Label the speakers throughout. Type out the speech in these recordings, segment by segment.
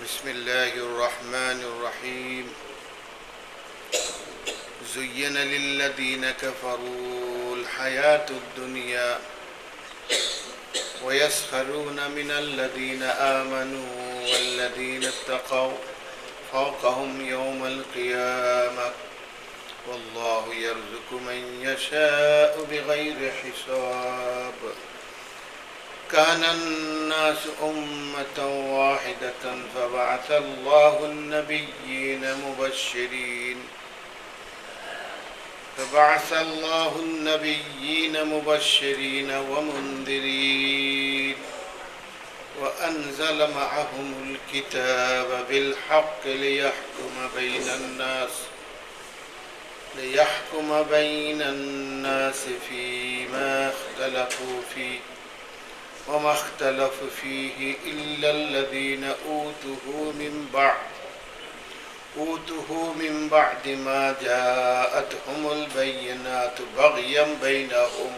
Speaker 1: بسم الله الرحمن الرحيم زين للذين كفروا الحياة الدنيا ويسخرون من الذين آمنوا والذين اتقوا فوقهم يوم القيامة والله يرزق من يشاء بغير حساب كان الناس أمة واحدة فبعث الله النبيين مبشرين ومنذرين وأنزل معهم الكتاب بالحق ليحكم بين الناس فيما اختلفوا فيه وما اختلف فيه إلا الذين أوتوه من بعد ما جاءتهم البينات بغيا بينهم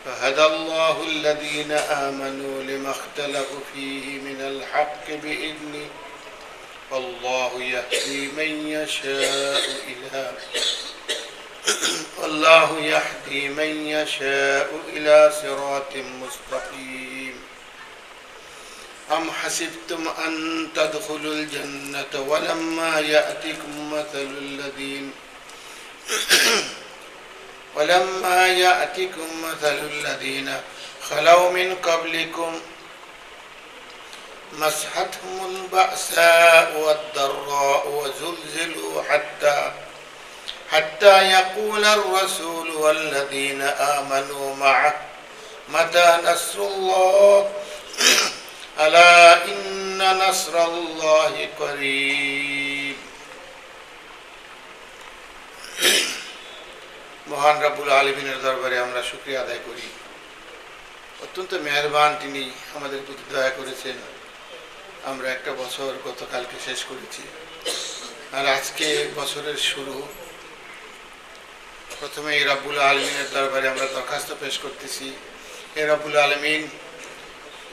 Speaker 1: فهدى الله الذين آمنوا لما اختلفوا فيه من الحق بإذنه والله يهدي من يشاء إلى صراط مستقيم أم حسبتم أن تدخلوا الجنة ولما يأتكم مثل الذين خلوا من قبلكم مستهم البأساء والضراء وزلزلوا حتى يقول الرسول والذين آمنوا معه متى نصر الله ألا إن نصر الله قريب মহান রব্বুল আলামিনের দরবারে আমরা শুকরিয়া আদায় করি। অত্যন্ত মেহেরবান তিনি আমাদের প্রতি দয়া করেছেন। আমরা একটা বছর গতকালকে শেষ করেছি, আর আজকে বছরের শুরু। প্রথমে এই রব্বুল আলামিনের দরবারে আমরা দরখাস্ত পেশ করতেছি, হে রব্বুল আলামিন,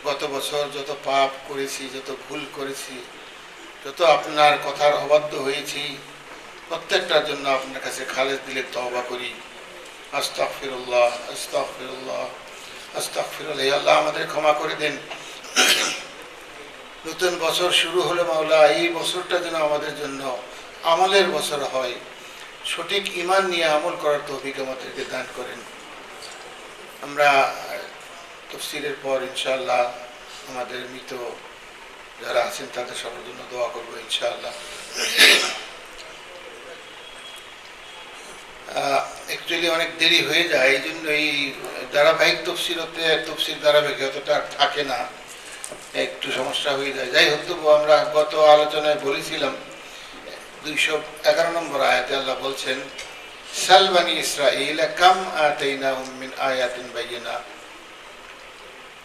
Speaker 1: গত বছর যত পাপ করেছি, যত ভুল করেছি, যত আপনার কথার অবাধ্য হয়েছি, প্রত্যেকটার জন্য আপনার কাছে খালেস দিলে তওবা করি। আস্তাগফিরুল্লাহ আস্তাগফিরুল্লাহ আস্তাগফিরুল্লাহ। আল্লাহ আমাদের ক্ষমা করে দেন। নতুন বছর শুরু হলো মাওলা, এই বছরটা যেন আমাদের জন্য আমলের বছর হয়, সঠিক ঈমান নিয়ে আমল করার তৌফিক আমাদেরকে দান করেন। আমরা তাফসীরের পর ইনশাআল্লাহ আমাদের মৃত যারা আছেন তাদের সবার জন্য দোয়া করবো ইনশাআল্লাহ। অ্যাকচুয়ালি অনেক দেরি হয়ে যায়, এই জন্য এই ধারাবাহিক তফসির ধারাবাহিকতা থাকে না, একটু সমস্যা হয়ে যায়। যাই হোক, তবু আমরা গত আলোচনায় বলেছিলাম 211 নম্বর আয়াতে আল্লাহ বলছেন, সাল বানি ইসরাঈল কাম আতাইনাহুম মিন আয়াতিন বাইয়িনাত।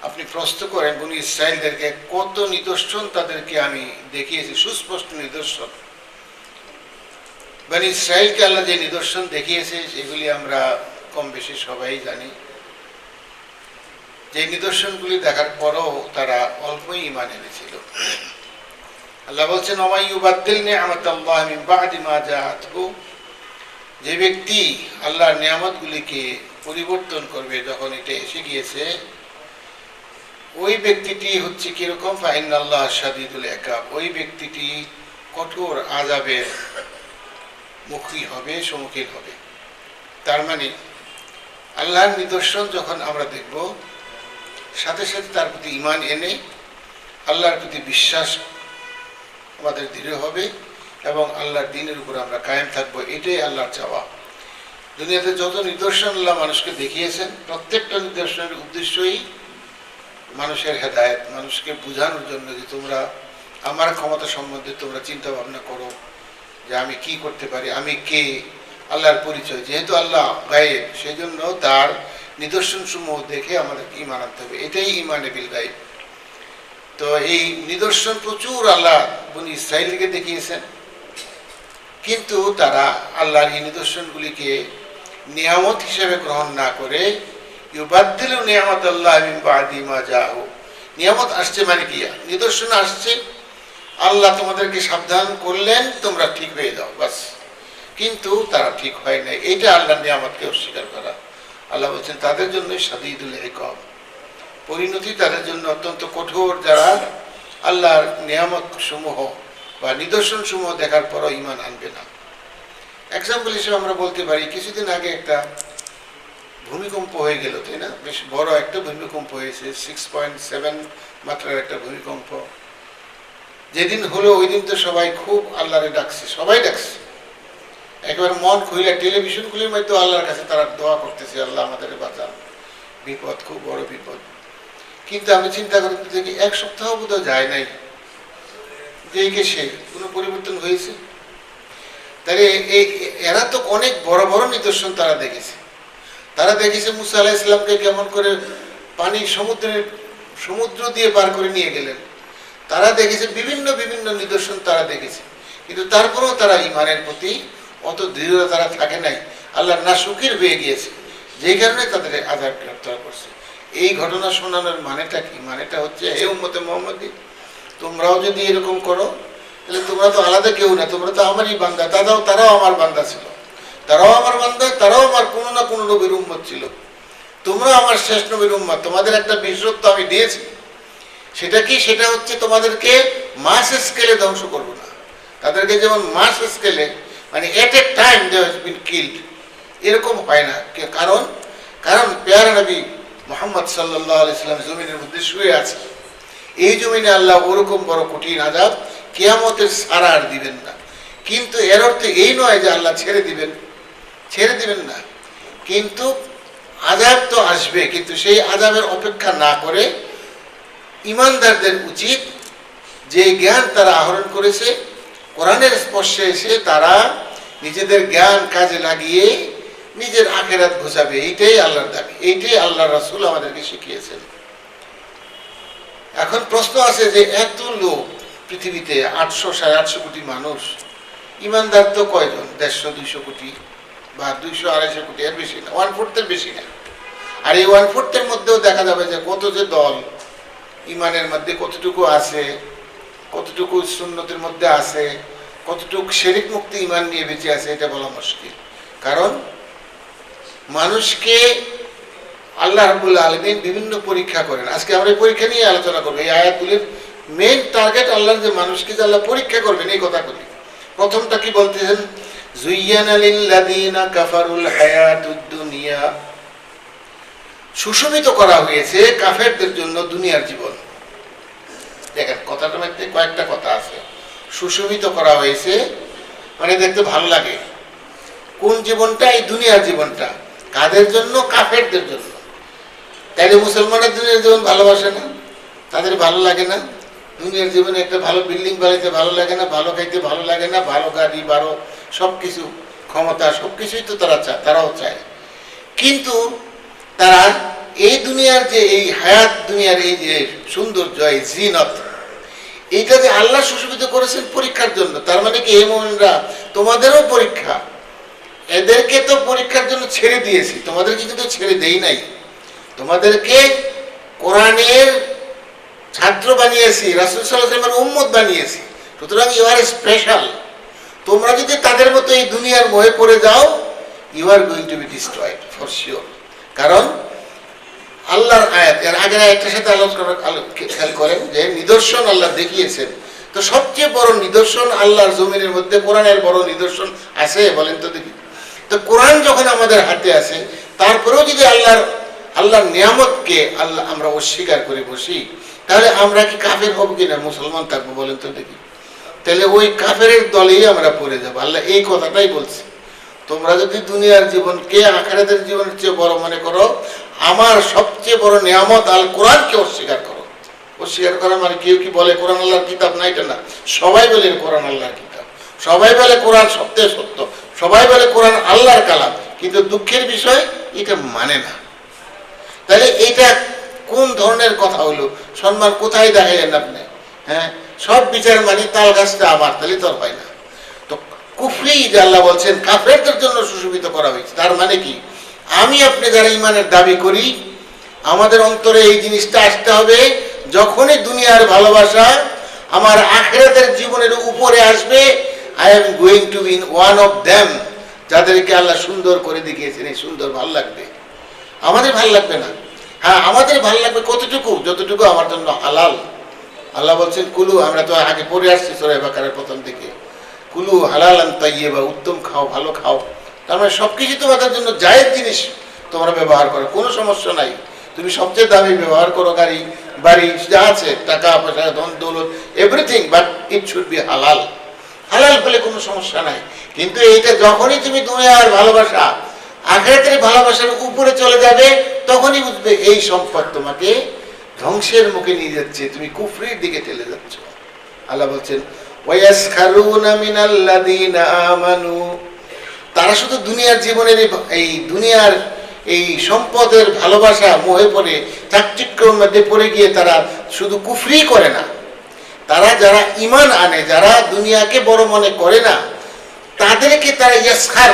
Speaker 1: আপনি প্রশ্ন করেন বনি ইসরাঈলদেরকে কত নিদর্শন তাদেরকে আমি দেখিয়েছি, সুস্পষ্ট নিদর্শন। বনি ইসরাঈলকে আল্লাহ যে নিদর্শন দেখিয়েছে সেগুলি আমরা কম বেশি সবাই জানি। যে নিদর্শনগুলি দেখার পরও তারা অল্পই ঈমান এনেছিল। আল্লাহ বলছেন, ওয়া ইউবাদদিল নি'মাতাল্লাহি মিন বা'দি মা জাআতহু। যে ব্যক্তি আল্লাহর নিয়ামতগুলিকে পরিবর্তন করবে যখন এটা এসে গিয়েছে, ওই ব্যক্তিটি হচ্ছে কিরকম, ফাইনাল্লাহ শাদীদুল ইকাব। ওই ব্যক্তিটি কঠোর আযাবের সম্মুখীন হবে। তার মানে আল্লাহর নিদর্শন যখন আমরা দেখব, সাথে সাথে তার প্রতি ঈমান এনে আল্লাহর প্রতি বিশ্বাস আমাদের দৃঢ় হবে এবং আল্লাহর দ্বীনের উপর আমরা কায়েম থাকবো। এটাই আল্লাহর চাওয়া। দুনিয়াতে যত নিদর্শন আল্লাহ মানুষকে দেখিয়েছেন, প্রত্যেকটা নিদর্শনের উদ্দেশ্যই মানুষের হেদায়েত, মানুষকে বোঝানোর জন্য যে তোমরা আমার ক্ষমতা সম্বন্ধে তোমরা চিন্তা ভাবনা করো, যে আমি কি করতে পারি, আমি কে, আল্লাহর পরিচয়। যেহেতু আল্লাহ গায়েব, সেই জন্য তার নিদর্শন সমূহ দেখে আমাদেরকে ঈমান আনতে হবে। এটাই ঈমানে বিল গায়েব। তো এই নিদর্শন প্রচুর আল্লাহ বনি ইসরাঈলকে দেখিয়েছেন, কিন্তু তারা আল্লাহর এই নিদর্শনগুলিকে নিয়ামত হিসেবে গ্রহণ না করে ইউবাদদিলু নিয়ামাতাল্লাহি মিন বাদি মা জাআহু। নিয়ামত আসছে মানে কি, নিদর্শন আসছে, আল্লাহ তোমাদেরকে সাবধান করলেন তোমরা ঠিক হয়ে যাও, বাস। কিন্তু তারা ঠিক হয় নাই, এইটা আল্লাহর নিয়ামতকে অস্বীকার করা। আল্লাহ বলছেন তাদের জন্য শাদীদুল ইকাব, পরিণতি তাদের জন্য অত্যন্ত কঠোর, যারা আল্লাহর নিয়ামত সমূহ বা নিদর্শন সমূহ দেখার পরও ঈমান আনবে না। এক্সাম্পল হিসেবে আমরা বলতে পারি, কিছুদিন আগে একটা ভূমিকম্প হয়ে গেল, তাই না? বেশ বড় একটা ভূমিকম্প হয়েছে, 6.7 মাত্রার একটা ভূমিকম্প। যেদিন হলো ওই দিন তো সবাই খুব আল্লাহরে ডাকছে, সবাই ডাকছে, একেবারে মন খুলে টেলিভিশন খুলে হয়তো আল্লাহর কাছে তারা দোয়া করতেছে, আল্লাহ আমাদের বাঁচান, বিপদ, খুব বড় বিপদ। কিন্তু আমি চিন্তা করতে দেখি 1 সপ্তাহ বোধহয় যায় নাই, দেখে সে কোনো পরিবর্তন হয়েছে? তাহলে এরা তো অনেক বড় বড় নিদর্শন তারা দেখেছে। তারা দেখেছে মুসা আলাইহিস সালামকে কেমন করে পানি সমুদ্র দিয়ে পার করে নিয়ে গেলেন। তারা দেখেছে বিভিন্ন বিভিন্ন নিদর্শন তারা দেখেছে, কিন্তু তারপরেও তারা ঈমানের প্রতি অত দৃঢ় তারা থাকে নাই, আল্লাহর নাশুকির হয়ে গিয়েছে, যেই কারণে তাদের আযাব গ্রেফতার করছে। এই ঘটনা শোনানোর মানেটা কি? মানেটা হচ্ছে, হে উম্মতে মুহাম্মাদী, তোমরাও যদি এরকম করো তাহলে তোমরা তো আলাদা কেউ না, তোমরা তো আমারই বান্দা, তারাও আমার বান্দা ছিল, তারাও আমার বান্দা, তারাও আমার কোনো না কোনো নবীর উম্মত ছিল, তোমরা আমার শেষ নবীর উম্মত। তোমাদের একটা বিশেষত্ব আমি দিয়েছি, সেটা কি? সেটা হচ্ছে তোমাদেরকে মাস স্কেলে ধ্বংস করবো না। তাদেরকে যেমন মাস স্কেলে, মানে at a time they has been killed, এরকম হয় না। কারণ পেয়ারা নবী মুহাম্মদ সাল্লাল্লাহু আলাইহি সাল্লাম জমিনের মধ্যে শুয়ে আছে, এই জমিনে আল্লাহ ওরকম বড় কঠিন আযাব কিয়ামতের সারা আর দিবেন না। কিন্তু এর অর্থ এই নয় যে আল্লাহ ছেড়ে দিবেন না, কিন্তু আযাব তো আসবে, কিন্তু সেই আযাবের অপেক্ষা না করে ঈমানদারদের উচিত যে জ্ঞান তারা আহরণ করেছে কোরআনের স্পর্শে এসে তারা নিজেদের জ্ঞান কাজে লাগিয়ে নিজের আখিরাত ঘোচাবে। এইটাই আল্লাহর দাবি, এইটাই আল্লাহর রাসূল আমাদেরকে শিখিয়েছেন। এখন প্রশ্ন আছে যে এত লোক পৃথিবীতে, 800-850 কোটি মানুষ, ঈমানদার তো কয়জন? 150-200 কোটি বা 200-250 কোটি, এর বেশি না, 1/4 বেশি না। আর এই 1/4 মধ্যেও দেখা যাবে যে কত যে দল ঈমানের মধ্যে কতটুকু আছে, কতটুকু সুন্নতের মধ্যে আছে, কতটুকু শিরক মুক্ত ঈমান নিয়ে বেঁচে আছে, এটা বলা মুশকিল। কারণ মানুষকে আল্লাহ রাব্বুল আলামিন বিভিন্ন পরীক্ষা করেন। আজকে আমরা এই পরীক্ষা নিয়ে আলোচনা করবো। এই আয়াতগুলির মেইন টার্গেট আল্লাহর যে মানুষকে যে আল্লাহ পরীক্ষা করবেন, এই কথা বলি। প্রথমটা কি বলতেছেন? যুয়্যানা লিল্লাযীনা কাফারুল হায়াতুদ দুনিয়া, সুশোভিত করা হয়েছে কাফেরদের জন্য দুনিয়ার জীবন। দেখেন কথাটার মধ্যে কয়েকটা কথা আছে। সুশোভিত করা হয়েছে মানে দেখতে ভালো লাগে। কোন জীবনটা? এই দুনিয়ার জীবনটা। কাদের জন্য? কাফেরদের জন্য। তাইলে মুসলমানের দুনিয়ার জীবন ভালোবাসে না, তাদের ভালো লাগে না। দুনিয়ার জীবনে একটা ভালো বিল্ডিং বানাইতে ভালো লাগে না, ভালো খাইতে ভালো লাগে না, ভালো গাড়ি, ভালো সব কিছু, ক্ষমতা, সব কিছুই তো তারাও চায়। কিন্তু তারা এই দুনিয়ার যে এই হায়াত, দুনিয়ার এই যে সৌন্দর্য, এই জিনত, এইটা যে আল্লাহ সুশোভিত করেছেন পরীক্ষার জন্য। তার মানে কি, হে মুমিনরা, তোমাদেরও পরীক্ষা। এদেরকে তো পরীক্ষার জন্য ছেড়ে দিয়েছি, তোমাদেরকে কিন্তু ছেড়ে দেই নাই। তোমাদেরকে কোরআনের ছাত্র বানিয়েছি, রাসূল সাল্লাল্লাহু আলাইহি ওয়াসাল্লামের উম্মত বানিয়েছি। সুতরাং ইউ আর স্পেশাল। তোমরা যদি তাদের মতো এই দুনিয়ার মোহে পড়ে যাও, you are going to be destroyed for sure. কারণ আল্লাহর আয়াত, এর আগের আয়াতটার সাথে খেয়াল করেন যে নিদর্শন আল্লাহ দেখিয়েছেন। তো সবচেয়ে বড় নিদর্শন আল্লাহর জমিনের মধ্যে কোরআনের বড় নিদর্শন আছে? বলেন তো দেখি। তো কোরআন যখন আমাদের হাতে আছে, তারপরেও যদি আল্লাহর নিয়ামতকে আমরা অস্বীকার করে বসি, তাহলে আমরা কি কাফের হব কিনা মুসলমান থাকবো? বলেন তো দেখি। তাহলে ওই কাফের দলেই আমরা পড়ে যাবো। আল্লাহ এই কথাটাই বলছে, তোমরা যদি দুনিয়ার জীবনকে আখিরাতের জীবনের চেয়ে বড় মনে করো, আমার সবচেয়ে বড় নিয়ামত আল কোরআনকে অস্বীকার করো। অস্বীকার করা মানে কেউ কি বলে কোরআন আল্লাহর কিতাব না? এটা না। সবাই বলে কোরআন আল্লাহর কিতাব, সবাই বলে কোরআন সত্যে সত্য, সবাই বলে কোরআন আল্লাহর কালাম, কিন্তু দুঃখের বিষয় এটা মানে না। তাহলে এটা কোন ধরনের কথা হলো? সম্মান কোথায় দেখাইলেন আপনি? হ্যাঁ, সব বিচার মানে তাল গাছটা আমার, তাহলে তো হয় না। তো কুফরি যে আল্লাহ বলছেন কাফেরদের জন্য সুশোভিত করা হয়েছে, তার মানে কি? আমি আপনি যারা ইমানের দাবি করি, আমাদের অন্তরে এই জিনিসটা আসতে হবে, যখনই দুনিয়ার ভালোবাসা আমার আখিরাতের জীবনের উপরে আসবে, I am going to be one of them, যাদেরকে আল্লাহ সুন্দর করে দেখিয়েছেন। এই সুন্দর ভাল লাগবে, আমাদের ভাল লাগবে না। হ্যাঁ, আমাদের ভাল লাগবে কতটুকু, যতটুকু আমার জন্য হালাল। আল্লাহ বলছেন কুলু, আমরা তো আগে পড়ে আসছি সূরা বাকারার প্রথম দিকে, কুলু হালালান তাইয়্যিবা, উত্তম খাও, ভালো খাও। তার মানে সবকিছু তোমাদের জন্য জায়েজ জিনিস তোমরা ব্যবহার করো, কোনো সমস্যা নাই। তুমি সবচেয়ে দামি ব্যবহার করো, গাড়ি বাড়ি যা আছে, টাকা পয়সা, ধন দৌলত, everything, but it should be হালাল। হালাল পেলে কোনো সমস্যা নাই। কিন্তু এইটা যখনই তুমি দুনিয়ার ভালোবাসা, আখিরাতের ভালোবাসার উপরে চলে যাবে, তখনই বুঝবে এই সম্পদ তোমাকে ধ্বংসের মুখে নিয়ে যাচ্ছে, তুমি কুফরির দিকে ঠেলে যাচ্ছ। আল্লাহ বলছেন ওয়ায়াসখারুনা মিনাল্লাযীনা আমানু, তারা শুধু দুনিয়ার জীবনের এই দুনিয়ার এই সম্পদের ভালোবাসা মোহে পড়ে, চাকচিক্যের মধ্যে পড়ে গিয়ে তারা শুধু কুফরি করে না, তারা যারা ঈমান আনে, যারা দুনিয়াকে বড় মনে করে না, তাদেরকে তারা ইয়াসখার,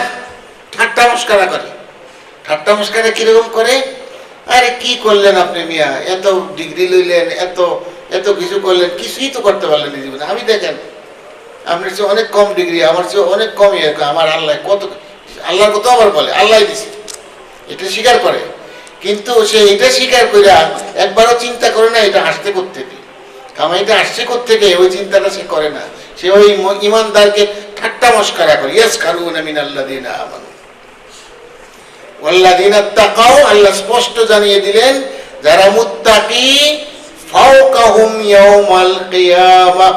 Speaker 1: ঠাট্টা মস্করা করে। ঠাট্টা মস্করা কিরকম করে? আরে কি করলেন আপনি মিয়া, এত ডিগ্রি লইলেন, এত এত কিছু করলেন, কিছুই তো করতে পারলেন এই জীবনে। আমি দেখেন আপনার চেয়ে অনেক কম ডিগ্রি, আমার চেয়ে অনেক কম ইয়ে, আমার আল্লাহ কত, আল্লাহর কথা আবার বলে আল্লাহ দিছে, এটা স্বীকার করে। কিন্তু সে এটা স্বীকার করে একবারও চিন্তা করে না এটা আসতে কোত্থেকে, কামাইটা আসছে কোত্থেকে, ওই চিন্তাটা সে করে না। সে ওই ইমানদারকে ঠাট্টা মস্করা করে। ইয়াসখারুনা মিনাল্লাযীনা আমানু ওয়াল্লাযীনা তাকাউ, আল্লাহ স্পষ্ট জানিয়ে দিলেন যারা মুত্তাকি, ফাওকাহুম ইয়াউমাল কিয়ামাহ,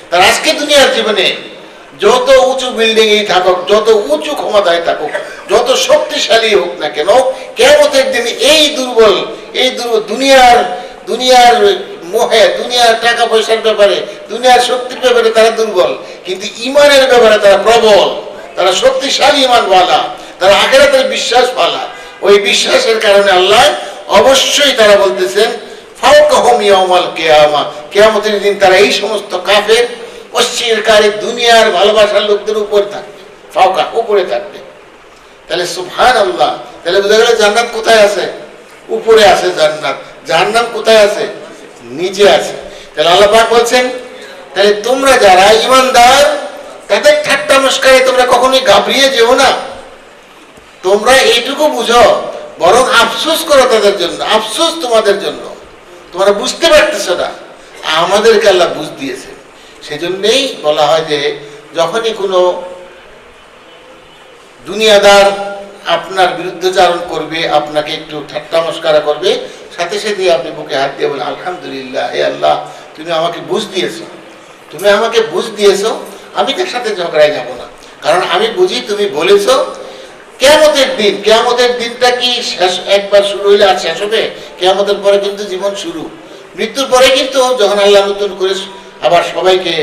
Speaker 1: তার আজকে দুনিয়ার জীবনে যত উঁচু বিল্ডিং এই থাকুক, যত উঁচু ক্ষমতায় থাকুক, যত শক্তিশালী হোক না কেন, কিয়ামতের দিন এই দুর্বল দুনিয়ার মোহে, দুনিয়ার টাকা পয়সার ব্যাপারে, দুনিয়ার শক্তির ব্যাপারে তারা দুর্বল, কিন্তু ইমানের ব্যাপারে তারা প্রবল, তারা শক্তিশালী ইমানওয়ালা, তারা আখিরাতের বিশ্বাসওয়ালা। ওই বিশ্বাসের কারণে আল্লাহ অবশ্যই তারা বলতেছেন ফাওকাহুম ইয়াউমাল কিয়ামাহ, কিয়ামতের দিন তারা এই সমস্ত কাফের, অস্বীকারী, দুনিয়ার ভালোবাসার লোকদের উপর থাকবে, ফাওকা, উপরে থাকবে। তাহলে সুবহানাল্লাহ, তাহলে বোঝা গেল জান্নাত কোথায় আছে? উপরে আছে জান্নাত। জাহান্নাম কোথায় আছে? নিচে আছে। তাহলে আল্লাহ পাক বলছেন তাহলে তোমরা যারা ঈমানদার, তাদের ঠাট্টা মস্করায় তোমরা কখনোই ঘাবড়িয়ে যেও না। তোমরা এইটুকু বুঝো, বরং আফসোস করো তাদের জন্য, আফসোস তোমাদের জন্য, তোমরা বুঝতে পারতেছো না, আমাদেরকে আল্লাহ বুঝ দিয়েছে। সেজন্যই বলা হয় যে যখনই কোনো দুনিয়াদার আপনার বিরুদ্ধচারণ করবে, আপনাকে একটু ঠাট্টা মস্করা করবে, সাথে সাথে আপনি বুকে হাত দিয়ে বলেন আলহামদুলিল্লাহ, হে আল্লাহ তুমি আমাকে বুঝ দিয়েছো, তুমি আমাকে বুঝ দিয়েছো, আমি তার সাথে ঝগড়ায় যাব না, কারণ আমি বুঝি তুমি বলেছো কিয়ামতের দিন। কিয়ামতের দিনটা কি শেষ, একবার শুরু হইলে আর শেষ হবে? কিয়ামতের পরে কিন্তু জীবন শুরু, মৃত্যুর পরে কিন্তু যখন আল্লাহ নতুন করে আবার সবাইকে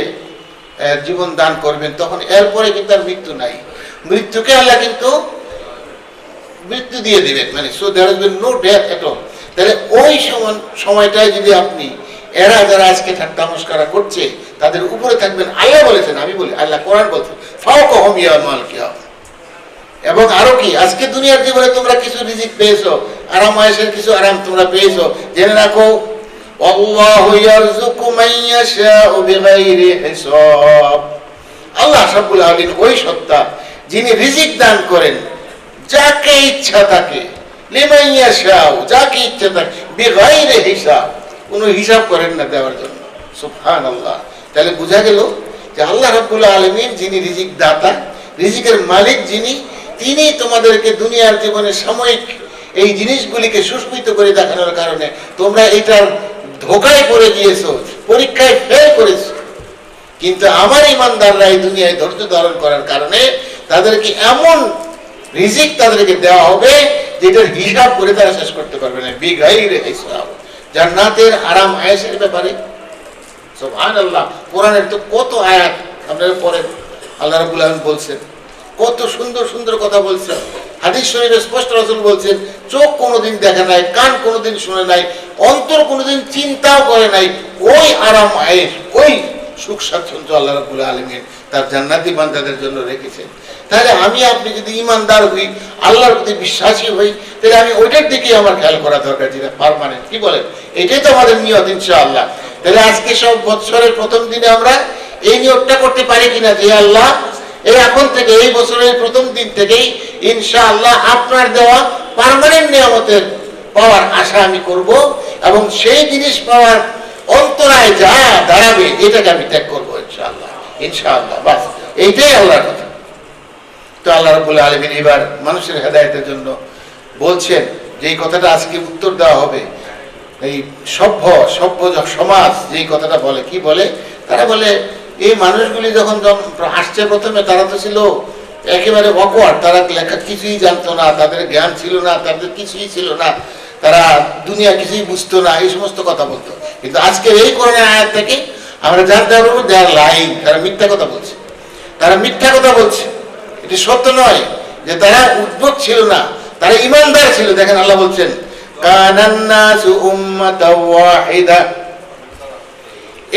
Speaker 1: জীবন দান করবেন, তখন এরপরে কিন্তু আর মৃত্যু নাই। মৃত্যুকে আল্লাহ কিন্তু মৃত্যু দিয়ে দিবেন, মানে so there is no death at all. তাহলে ওই সময়টায় যদি আপনি এরা যারা আজকে ঠাট্টা মস্করা করছে তাদের উপরে থাকবেন, আল্লাহ বলেছেন, আমি বলি, আল্লাহ কোরআন বলছেন ফাওকাহুম ইয়াউমাল কিয়ামাহ। এবং আরো কি, আজকে দুনিয়ার জীবনে তোমরা কিছু রিজিক পেয়েছো, আরাম আয়েশের কিছু আরাম তোমরা পেয়েছো, জেনে রাখো আল্লাহু ইয়ারযুকু মান ইয়াশাউ বিগাইরি হিসাব, আল্লাহ রাব্বুল আলামিন ওই সত্তা যিনি রিজিক দান করেন যাকে ইচ্ছা তাকে, লিমান ইয়াশাউ, যাকে ইচ্ছা তাকে, বিগাইরি হিসাব, কোনো হিসাব করেন না দেওয়ার জন্য। সুবহানাল্লাহ। তাহলে বোঝা গেল যে আল্লাহ রাব্বুল আলামিন যিনি রিজিক দাতা, রিজিকের মালিক যিনি, তিনি তোমাদেরকে দুনিয়ার জীবনে সাময়িক এই জিনিসগুলিকে সুস্মিত করে দেখানোর কারণে তোমরা এটার ধোকায় পড়ে গিয়েছো, পরীক্ষায় ফেল করেছো। কিন্তু আমার ইমানদাররা এই দুনিয়ায় ধৈর্য ধারণ করার কারণে তাদেরকে এমন রিজিক তাদেরকে দেওয়া হবে যেটার হিসাব করে তারা শেষ করতে পারবে না, বিগাইরে হিসাব। জান্নাতের আরাম আয়েশের ব্যাপারে সুবহানাল্লাহ, কোরআনের তো কত আয়াত আপনারা পড়েন, আল্লাহ রাব্বুল আলামিন বলছেন, কত সুন্দর সুন্দর কথা বলছেন। হাদিস শরীফে স্পষ্ট রাসূল বলছেন চোখ কোনোদিন দেখে নাই, কান কোনোদিন শুনে নাই, অন্তর কোনোদিন চিন্তাও করে নাই, ওই আরাম আয়েশ, ওই সুখ স্বাচ্ছন্দ্য আল্লাহ রাব্বুল আলামিন তার জান্নাতি বান্দাদের জন্য রেখেছেন। তাহলে আমি আপনি যদি ইমানদার হই, আল্লাহর প্রতি বিশ্বাসী হই, তাহলে আমি ওইটার দিকে আমার খেয়াল করা দরকার, যেটা পার্মানেন্ট। কি বলেন? এটাই তো আমাদের নিয়ত ইনশাআল্লাহ। তাহলে আজকে সব বছরের প্রথম দিনে আমরা এই নিয়তটা করতে পারি কিনা যে আল্লাহ এই এখন থেকে, এই বছরের প্রথম দিন থেকেই ইনশাআল্লাহ আপনার দেওয়া পার্মানেন্ট নিয়ামতের পাওয়ার আশা আমি করব, এবং সেই জিনিস পাওয়ার অন্তরায় যা দাঁড়াবে এটাকে আমি ত্যাগ করবো ইনশাআল্লাহ। ইনশাআল্লাহ, বাস এইটাই আল্লাহর কথা। তো আল্লাহ রাব্বুল আলামিন এবার মানুষের হেদায়েতের জন্য বলছেন যে এই কথাটা আজকে উত্তর দেওয়া হবে। এই সভ্য সমাজ যেই কথাটা বলে, কি বলে? তারা বলে এই মানুষগুলি যখন আসছে প্রথমে, তারা তো ছিল একেবারে অকওয়ার্ড, তারা লেখা কিছুই জানতো না, তাদের জ্ঞান ছিল না, তাদের কিছুই ছিল না, তারা দুনিয়া কিছুই বুঝতো না, এই সমস্ত কথা বলতো। কিন্তু আজকে এই কোরআনের আয়াত থেকে আমরা জানতে পারবো দে আর লাইং, তারা মিথ্যা কথা বলছে, তারা মিথ্যা কথা বলছে। এটি সত্য নয় যে তারা উদ্ভট ছিল না, তারা ইমানদার ছিল। দেখেন আল্লাহ বলছেন কানান্নাসু উম্মাতাও ওয়াহিদা,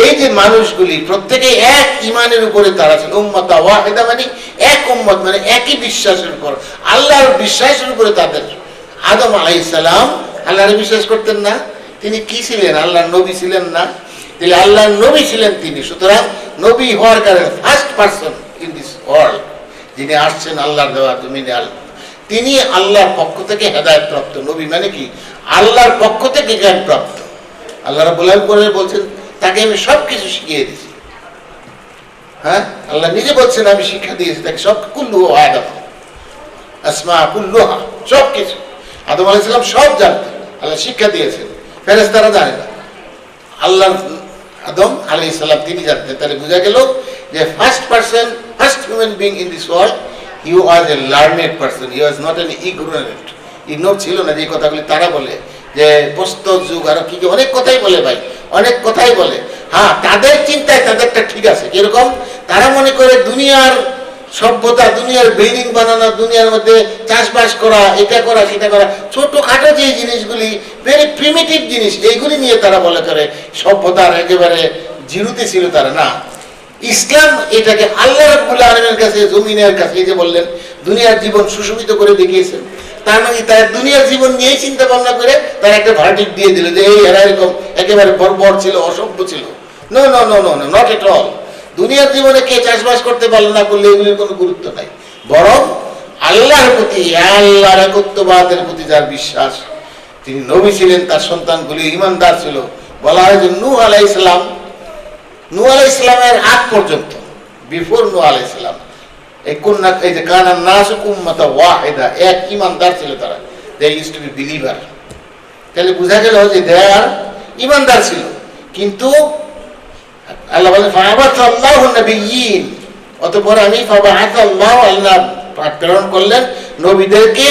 Speaker 1: এই যে মানুষগুলি প্রত্যেকে এক ইমানের উপরে তারা ছিল। উম্মাতা ওয়াহিদা মানে এক উম্মত, মানে একই বিশ্বাসের উপর, আল্লাহর বিশ্বাসের উপরে তাদের। আদম আলাইহিস সালাম আল্লাহর বিশ্বাস করতেন না, তিনি কি ছিলেন? আল্লাহর নবী ছিলেন না, তিনি আল্লাহর নবী ছিলেন তিনি। সুতরাং নবী হওয়ার কারণে first person in this world যিনি আসছেন আল্লাহর দেওয়া জমিনে, তিনি আল্লাহর পক্ষ থেকে হেদায়েত প্রাপ্ত নবী। মানে কি? আল্লাহর পক্ষ থেকে জ্ঞান প্রাপ্ত। আল্লাহ রাব্বুল আলামিন বলছেন তাকে আমি সবকিছু শিখিয়ে দিয়েছি। হ্যাঁ, আল্লাহ নিজে বলছেন আমি শিক্ষা দিয়েছি তাকে সব। কুল্লু আদম আসমা কুল্লুহা, সবকিছু আদম আলাইহিস সালাম সব জানতেন, আল্লাহ শিক্ষা দিয়েছেন। ফেরেশতারা জানে না, আল্লাহ আদম আলাইহিস সালাম তিনি জানতেন। তাহলে বোঝা গেল যে first person, first human being in this world, he was A learned person, he was not an ignorant. Ignore ছিল না যে কথাগুলি তারা বলে, যে প্রস্তর যুগ আরো কি অনেক কথাই বলে ভাই, অনেক কথাই বলে। হ্যাঁ, তাদের চিন্তায় তাদেরটা ঠিক আছে। কিরকম? তারা মনে করে দুনিয়ার সভ্যতা, দুনিয়ার বিল্ডিং বানানো, দুনিয়ার মধ্যে চাষবাস করা, এটা করা সেটা করা, ছোটখাটো যে জিনিসগুলি ভেরি প্রিমিটিভ জিনিস, এইগুলি নিয়ে তারা বলে করে সভ্যতার একেবারে জিরোতে ছিল তারা। না, ইসলাম এটাকে আল্লাহ রাব্বুল আলামিনের কাছে, জমিনের কাছে, এই যে বললেন দুনিয়ার জীবন সুশোভিত করে দেখিয়েছেন, তার মানে তার দুনিয়ার জীবন নিয়েই চিন্তা ভাবনা করে তার একটা ভার্ডিক্ট দিয়ে দিল যে এই এরা এরকম একেবারে বর্বর ছিল, অসভ্য ছিল। No no no no, not at all. দুনিয়ার জীবনে কে চাষবাস করতে পারলো না করলে এগুলির কোনো গুরুত্ব নাই। বরং আল্লাহর প্রতি, আল্লাহর একত্ববাদের প্রতি যার বিশ্বাস, তিনি নবী ছিলেন, তার সন্তানগুলি ইমানদার ছিল। বলা হয় যে নূহ আলাইহিস সালাম, নূহ আলাইহিস সালামের আগ পর্যন্ত, বিফোর নূহ আলাইহিস সালাম, এই যে কানান নাসু উম্মাতাও ওয়াহিদা, এক ইমানদার ছিল তারা। They used to be believer. তাহলে বোঝা গেল যে দে আর ইমানদার ছিল। কিন্তু আল্লাহ বলেন ফাবাতাল্লাহু নবিয়্যিন, অতঃপর আমি ফাবাতাল্লাহু, আল্লাহ প্রেরণ করলেন নবীদেরকে।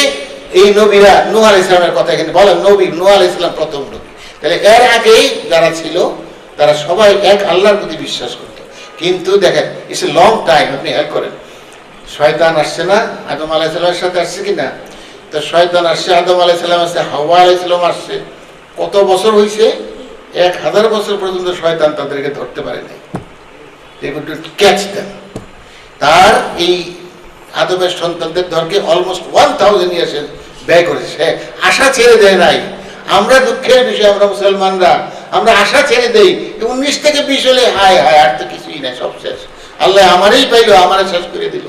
Speaker 1: এই নবীরা নূহ আলাইহিস সালামের কথা এখানে বলেন, নবী নূহ আলাইহিস সালাম প্রথম নবী। তাহলে এর আগেই যারা ছিল তারা সবাই এক আল্লাহর প্রতি বিশ্বাস করত। কিন্তু দেখেন ইটস এ লং টাইম। আপনি হেল্প করেন, শয়তান আসছে না আদম আলাইহিস সালামের সাথে, আসছে কিনা? তো শয়তান আসছে, আদম আলাইহিস সালাম আসছে, হাওয়া আলাইহিস সালাম আসছে। কত বছর হয়েছে? 1000 বছর পর্যন্ত শয়তান তাদেরকে ধরতে পারে নাই। ক্যাচ দেন। তার এই আদমের সন্তানদের ধরকে অলমোস্ট 1000 ইয়ার্স ব্যয় করেছে। সে আশা ছেড়ে দেয় নাই। আমরা দুঃখের বিষয়, আমরা মুসলমানরা আমরা আশা ছেড়ে দেই। 19 থেকে 20 হলে হায় হায়, আর তো কিছুই নাই, সব শেষ। আল্লাহ আমারই পাইলো, আমারে শেষ করে দিল।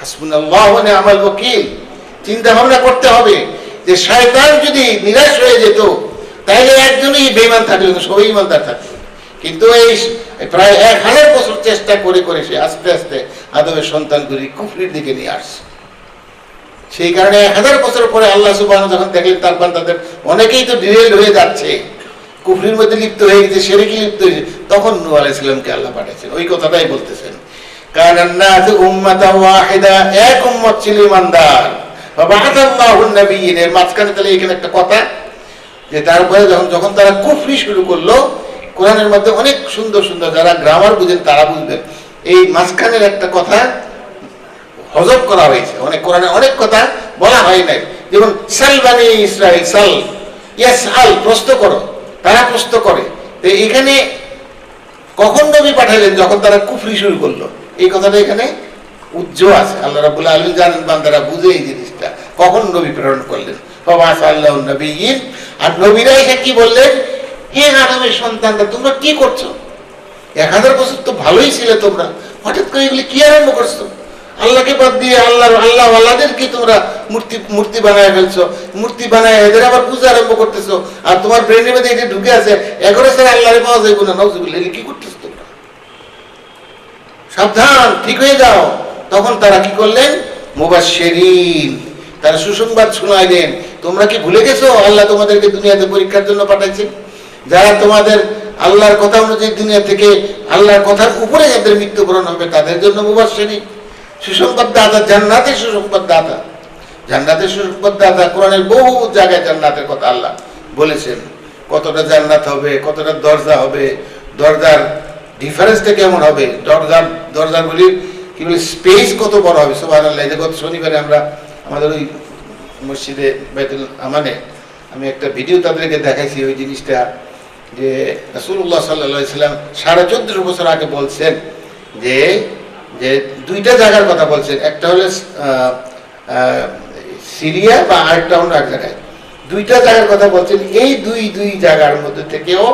Speaker 1: হাসবুনাল্লাহু ওয়া নি'মাল ওয়াকিল। চিন্তা ভাবনা করতে হবে যে শয়তান যদি নিরাশ হয়ে যেত তাহলে একজনই বেঈমান থাকলো না, সবাই ইমানদার থাকতো। কিন্তু এই প্রায় 1000 বছর চেষ্টা করে করে সে আস্তে আস্তে আদমের সন্তানগুলি কুফরির দিকে নিয়ে আসছে। সেই কারণে 1000 বছর পরে আল্লাহ সুবহানাহু যখন দেখলেন তার বান্দাদের অনেকেই তো ডিরেল হয়ে যাচ্ছে, কুফরির মধ্যে লিপ্ত হয়ে গেছে, শিরকে লিপ্ত হয়ে গেছে, তখন নূহ আলাইহিস সালামকে আল্লাহ পাঠিয়েছেন। ওই কথাটাই বলতেছেন, কানান নাসু উম্মাতাও ওয়াহিদা, এক উম্মত ছিল ইমানদার। ফাবাআসাল্লাহু নবিয়্যিন, এর মাঝখানে তাহলে এখানে একটা কথা যে তারপরে যখন তারা কুফরি শুরু করলো, কোরআনের মধ্যে অনেক সুন্দর সুন্দর, যারা গ্রামার বুঝেন তারা বুঝবেন, এই মাঝখানের একটা কথা হযফ করা হয়েছে। অনেক কোরআনে অনেক কথা বলা হয় নাই। যেমন সাল বানি ইসরাইল, সাল ইয়াসআল, প্রশ্ন করো, তারা প্রশ্ন করে। তো এখানে কখন নবী পাঠালেন? যখন তারা কুফরি শুরু করলো। এই কথাটা এখানে উজ্জ্বল আছে। আল্লাহ রাব্বুল আলামিন জানেন বান্দারা বুঝে এই জিনিসটা, কখন নবী প্রেরণ করলেন। ফাবাসাল্লাহু নবিয়্যিন, আর নবীরা এসে কি বললেন, হে আদমের সন্তানরা তোমরা কি করছো? 1000 বছর তো ভালোই ছিলে তোমরা, হঠাৎ করে এগুলি কি আরম্ভ করছো? আল্লাহকে বাদ দিয়ে আল্লাহওয়ালাদেরকে তোমরা মূর্তি বানায় ফেলছো, মূর্তি বানায় এদের আবার পূজা আরম্ভ করতেছো, আর তোমার ব্রেনের মধ্যে এটা ঢুকে আছে 11 সালে আল্লাহরে পাওয়া যাইব না। নাউজুবিল্লাহ, কি করতেছো তোমরা? সাবধান, ঠিক হয়ে যাও। তখন তারা কি করলেন, মুবাশশিরিন, তারা সুসংবাদ শোনাইলেন। তোমরা কি ভুলে গেছো আল্লাহ তোমাদেরকে দুনিয়াতে পরীক্ষার জন্য পাঠাইছেন? যারা তোমাদের আল্লাহর কথা অনুযায়ী দুনিয়া থেকে আল্লাহর কথার উপরে যাদের মৃত্যুবরণ হবে তাদের জন্য মুবাশশিরিন, সুসংবাদ দাতা, জান্নাতের সুসংবাদ দাতা। জান্নাতের সুসংবাদ দাতা, কোরআনের বহু জায়গায় জান্নাতের কথা আল্লাহ বলেছেন। কতটা জান্নাত হবে, কতটা দরজা হবে, দরজার ডিফারেন্সটা কেমন হবে, দরজাগুলির কি বলে স্পেস কত বড় হবে। সুবহানাল্লাহ। গত শনিবারে আমরা আমাদের ওই মসজিদে বাইতুল আমানে আমি একটা ভিডিও তাদেরকে দেখাইছি, ওই জিনিসটা যে রাসূলুল্লাহ সাল্লাল্লাহু আলাইহি সাল্লাম 14.5 বছর আগে বলছেন যে যে দুইটা জায়গার কথা বলছেন, একটা হলো সিরিয়া বা আরেকটা অন্য এক জায়গায়, দুইটা জায়গার কথা বলছেন। এই দুই জায়গার মধ্যে থেকেও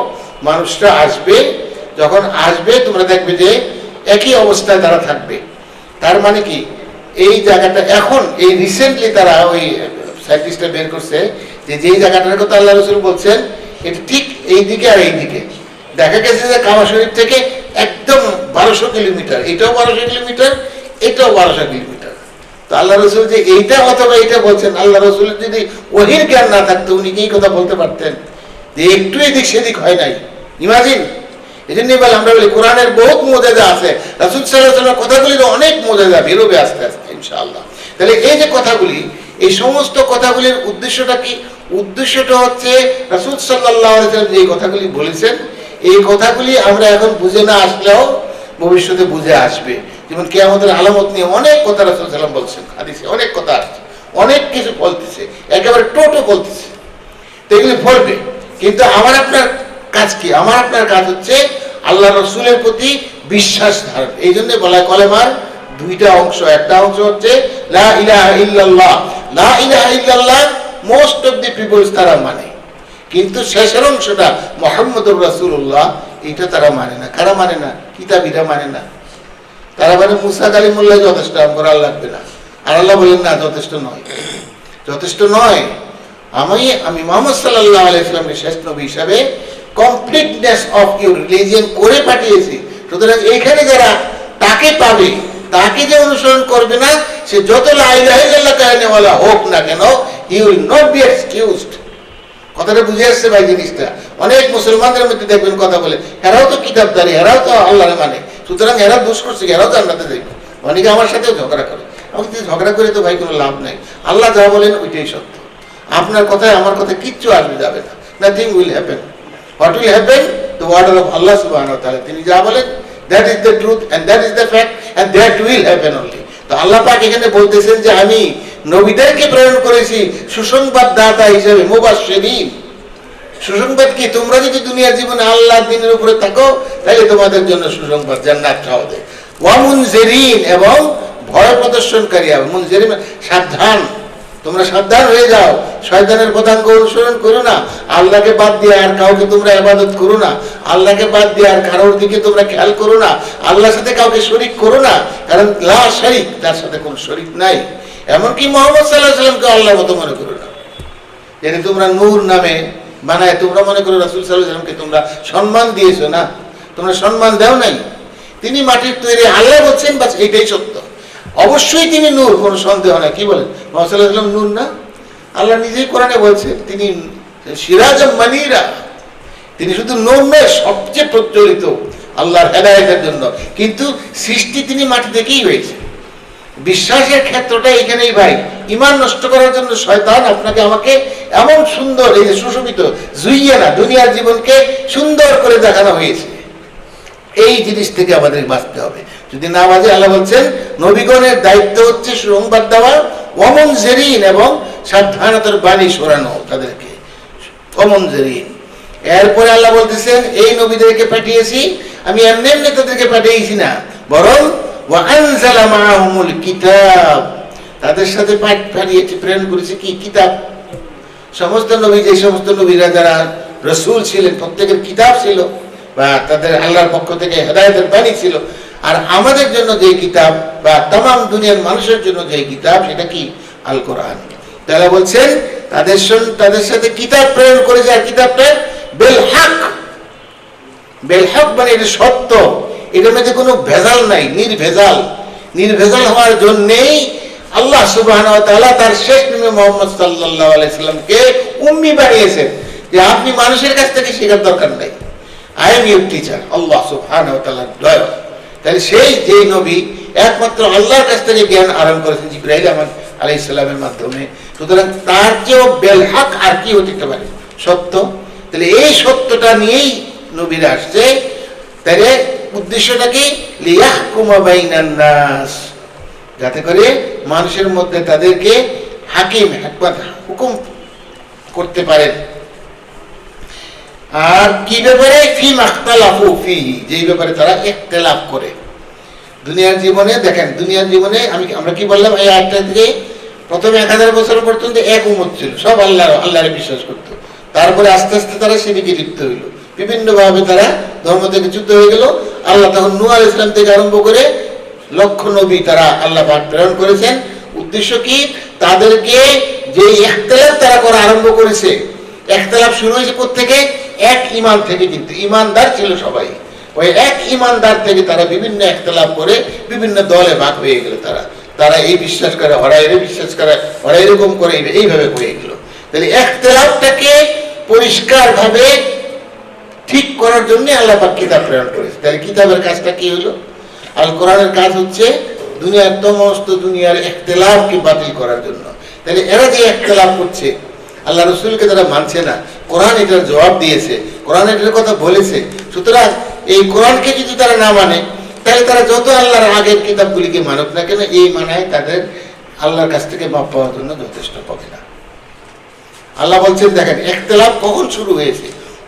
Speaker 1: মানুষরা আসবে, যখন আসবে তোমরা দেখবে যে একই অবস্থায় তারা থাকবে। তার মানে কি, এই জায়গাটা এখন এই রিসেন্টলি তারা ওই সায়েন্টিস্টরা বের করছে যে যেই জায়গাটার কথা আল্লাহ রাসূল বলছেন এটা ঠিক এই দিকে আর এই দিকে। দেখা গেছে যে কাবা শরীফ থেকে একদম 1200 কিলোমিটার, এটাও 1200 কিলোমিটার, এটাও 1200 কিলোমিটার। তো আল্লাহ রাসূল যে এইটা অথবা এইটা বলছেন, আল্লাহ রাসূলের যদি ওহীর জ্ঞান না থাকতো উনি কি এই কথা বলতে পারতেন যে একটু এদিক সেদিক হয় নাই? ইমাজিন। এই জন্যই বলে আমরা বলি কোরআনের বহুত মুজিজা আছে, রাসূল সাল্লাল্লাহু আলাইহি ওয়াসাল্লামের কথাগুলির অনেক মুজিজা বেরোবে আস্তে আস্তে ইনশাআল্লাহ। তাহলে এই যে কথাগুলি, এই সমস্ত কথাগুলির উদ্দেশ্যটা কি? উদ্দেশ্যটা হচ্ছে রাসূল সাল্লাল্লাহু আলাইহি ওয়াসাল্লাম যে কথাগুলি বলেছেন, এই কথাগুলি আমরা এখন বুঝে না আসলেও ভবিষ্যতে বুঝে আসবে। যেমন কিয়ামতের আলামত নিয়ে অনেক কথা রাসূল সাল্লাল্লাহু আলাইহি ওয়াসাল্লাম বলছেন, হাদিসে অনেক কথা আসছে, অনেক কিছু বলতেছে, একেবারে টোটো বলতেছে। তো এগুলি বলবে, কিন্তু আমার আপনার কাজ কি? আমার আপনার কাজ হচ্ছে আল্লাহ রসুলের প্রতি বিশ্বাস ধারণ। এই জন্য বলা হয় কলেমার দুইটা অংশ। একটা অংশ হচ্ছে লা ইলাহা ইল্লাল্লাহ, লা ইলাহা ইল্লাল্লাহ মোস্ট অফ দি পিপলস তারা মানে, কিন্তু শেষের অংশটা মুহাম্মদুর রাসূলুল্লাহ এটা তারা মানে না। কারা মানে না? কিতাবীরা মানে না। তারা মানে মুসা কালিমুল্লাহ যথেষ্ট, আমার আল্লাহ লাগবে না। আর আল্লাহ বলেন না, যথেষ্ট নয়, যথেষ্ট নয়। আমি মুহাম্মদ সাল্লাল্লাহু আলাইহি ওয়াসাল্লামের শেষ নবী হিসাবে কমপ্লিটনেস অফ ইউর রিলিজিয়ন করে পাঠিয়েছি। সুতরাং এইখানে যারা তাকে পাবে, তাকে যে অনুসরণ করবে না, সে যত লা ইলাহা ইল্লাল্লাহ কাহিনীওয়ালা হোক না কেন, he will not be excused. কথাটা বুঝে আসছে ভাই জিনিসটা? অনেক মুসলমানদের মধ্যে দেখবেন কথা বলে, এরাও তো কিতাবদারি, এরাও তো আল্লাহরে মানে, সুতরাং এরা দোষ করছে, এরাও জান্নাতে যাবে। অনেকে আমার সাথেও ঝগড়া করে। আমাকে ঝগড়া করে তো ভাই কোনো লাভ নাই। আল্লাহ যা বলেন ওইটাই সত্য। আপনার কথায় আমার কথায় কিচ্ছু আসবে যাবে না। Nothing will happen. What will happen? The order of Allah subhanahu wa ta'ala. তিনি যা বলেন that is the truth and that is the fact and that will happen only. তো আল্লাহ পাক এখানে বলতেছেন যে আমি নবীদেরকে প্রেরণ করেছি সুসংবাদ দাতা হিসেবে, মুবাশশিরিন। সুসংবাদ কি? তোমরা যদি দুনিয়ার জীবনে আল্লাহর দ্বীনের উপরে থাকো তাহলে তোমাদের জন্য সুসংবাদ, জান্নাত সহজে। ওয়া মুনজিরিন, এবং ভয় প্রদর্শনকারী। মুনজিরিন সাবধান, তোমরা সাবধান হয়ে যাও, শয়তানের পদাঙ্ক অনুসরণ করো না, আল্লাহকে বাদ দিয়ে আর কাউকে তোমরা ইবাদত করো না, আল্লাহকে বাদ দিয়ে আর কারোর দিকে তোমরা খেয়াল করো না, আল্লাহর সাথে কাউকে শরীক করো না, কারণ লা শরীক, তার সাথে কোনো শরীক নাই। এমনকি মুহাম্মদ সাল্লাল্লাহু আলাইহি ওয়াসাল্লামকে আল্লাহর মতো মনে করো না। যেটা তোমরা নূর নামে বানায় তোমরা মনে করো রাসূল সাল্লাল্লাহু আলাইহি ওয়াসাল্লামকে তোমরা সম্মান দিয়েছো, না, তোমরা সম্মান দাও নাই। তিনি মাটির তৈরি, আল্লাহ বলছেন বাস এটাই সত্য। অবশ্যই তিনি নূর, কোনো সন্দেহ নাই। কি বলেন? মুহাম্মদ সাল্লাল্লাহু আলাইহি ওয়াসাল্লাম নূর না? আল্লাহ নিজেই কোরআনে বলছেন তিনি সিরাজাম মানিরা। তিনি শুধু নূর নয়, সবচেয়ে প্রচলিত আল্লাহর হেদায়েতের জন্য। কিন্তু সৃষ্টি তিনি মাটি থেকেই হয়েছে। বিশ্বাসের ক্ষেত্রটা এখানেই ভাই। ঈমান নষ্ট করার জন্য শয়তান আপনাকে আমাকে এমন সুন্দর, এই যে সুশোভিত জুইয়ানা দুনিয়ার জীবনকে সুন্দর করে দেখানো হয়েছে। এই জিনিস থেকে আমাদের বাঁচতে হবে। যদি না বাজে, আল্লাহ বলছেন নবীগণের দায়িত্ব হচ্ছে সুসংবাদ দেওয়া, ওয়ামুনজিরিন, এবং সাবধানতার বাণী শোনানো তাদেরকে, ওয়ামুনজিরিন। এরপরে আল্লাহ বলতেছেন এই নবীদেরকে পাঠিয়েছি আমি এমনি এমনি তাদেরকে পাঠিয়েছি না, বরং ওয়া আনজালা মাআহুমুল কিতাব, তাদের সাথে পাঠিয়েছে প্রেরণ করেছে কি? কিতাব। সমস্ত নবী, যে সমস্ত নবীরা যারা রাসূল ছিলেন, প্রত্যেকের কিতাব ছিল বা তাদের আল্লাহর পক্ষ থেকে হেদায়েতের বাণী ছিল। আর আমাদের জন্য যে কিতাব বা তামাম দুনিয়ার মানুষের জন্য যে কিতাব, সেটা কি? আল কোরআন। তারা বলছেন তাদের সাথে কিতাব প্রেরণ করেছে, আর কিতাবটা বেল হক। বেল হক মানে এটা সত্য, এটার মধ্যে কোনো ভেজাল নাই, নির্ভেজাল। নির্ভেজাল হওয়ার জন্যেই আল্লাহ সুবহানাহু ওয়া তাআলা তার শেষ নবী মুহাম্মদ সাল্লাল্লাহু আলাইহি সাল্লামকে উম্মি বানিয়েছেন, যে আপনি মানুষের কাছ থেকে শেখার দরকার নাই, আই এম ইউর টিচার। আল্লাহ সুবহানাহু ওয়া তাআলার দয়া। তাহলে সেই যে নবী একমাত্র আল্লাহর কাছ থেকে জ্ঞান আহরণ করেছেন জিবরাইল আলাইহিস সালামের মাধ্যমে, সুতরাং তার চেয়েও বেল হক আর কি হতে পারে? সত্য। তাহলে এই সত্যটা নিয়েই নবীরা আসছে। তাহলে উদ্দেশ্যটা কি? লিয়াহকুমা বাইনান নাস, যাতে করে মানুষের মধ্যে তাদেরকে হাকিম হুকুম করতে পারেন। আর কি ব্যাপারে? ফি মাখতালাফু ফিহি, যেই ব্যাপারে তারা ইখতিলাফ করে। দুনিয়ার জীবনে দেখেন, দুনিয়ার জীবনে আমরা কি বললাম? এই আয়াতটা থেকে প্রথমে 1000 বছর পর্যন্ত এক উম্মত ছিল, সব আল্লাহরে বিশ্বাস করত। তারপরে আস্তে আস্তে তারা শিরকে লিপ্ত হইল, বিভিন্নভাবে তারা ধর্ম থেকে চ্যুত হয়ে গেল। আল্লাহ তখন নূহ আলাইহিস সালাম থেকে আরম্ভ করে লক্ষ নবী তারা আল্লাহ পাক প্রেরণ করেছেন। উদ্দেশ্য কি? তাদেরকে যে ইখতিলাফ তারা করা আরম্ভ করেছে, ইখতিলাফ শুরু হয়েছে কোত্থেকে? এক ঈমান থেকে। কিন্তু ঈমানদার ছিল সবাই, ওই এক ঈমানদার থেকে তারা বিভিন্ন ইখতিলাফ করে বিভিন্ন দলে ভাগ হয়ে গেল। তারা এই বিশ্বাস করে, ওরা এর বিশ্বাস করে, ওরা এরকম করে, এইভাবে হয়ে গেল। তাহলে ইখতিলাফটাকে পরিষ্কারভাবে ঠিক করার জন্য আল্লাহ পাক কিতাব প্রেরণ করেছে। তাহলে কিতাবের কাজটা কি হলো? আল কোরআনের কাজ হচ্ছে দুনিয়ার সমস্ত দুনিয়ার ইখতিলাফকে বাতিল করার জন্য। তাহলে এরা যে ইখতিলাফ করছে, আল্লাহ রাসূলকে তারা মানছে না, কোরআন এটার জবাব দিয়েছে, কোরআন এটার কথা বলেছে। সুতরাং এই কোরআনকে যদি তারা না মানে, তাহলে তারা যত আল্লাহর আগের কিতাবগুলিকে মানুক না কেন, এই মানায় তাদের আল্লাহর কাছ থেকে মাপ পাওয়ার জন্য যথেষ্ট হবে না। আল্লাহ বলছেন, দেখেন ইখতিলাফ কখন শুরু হয়েছে?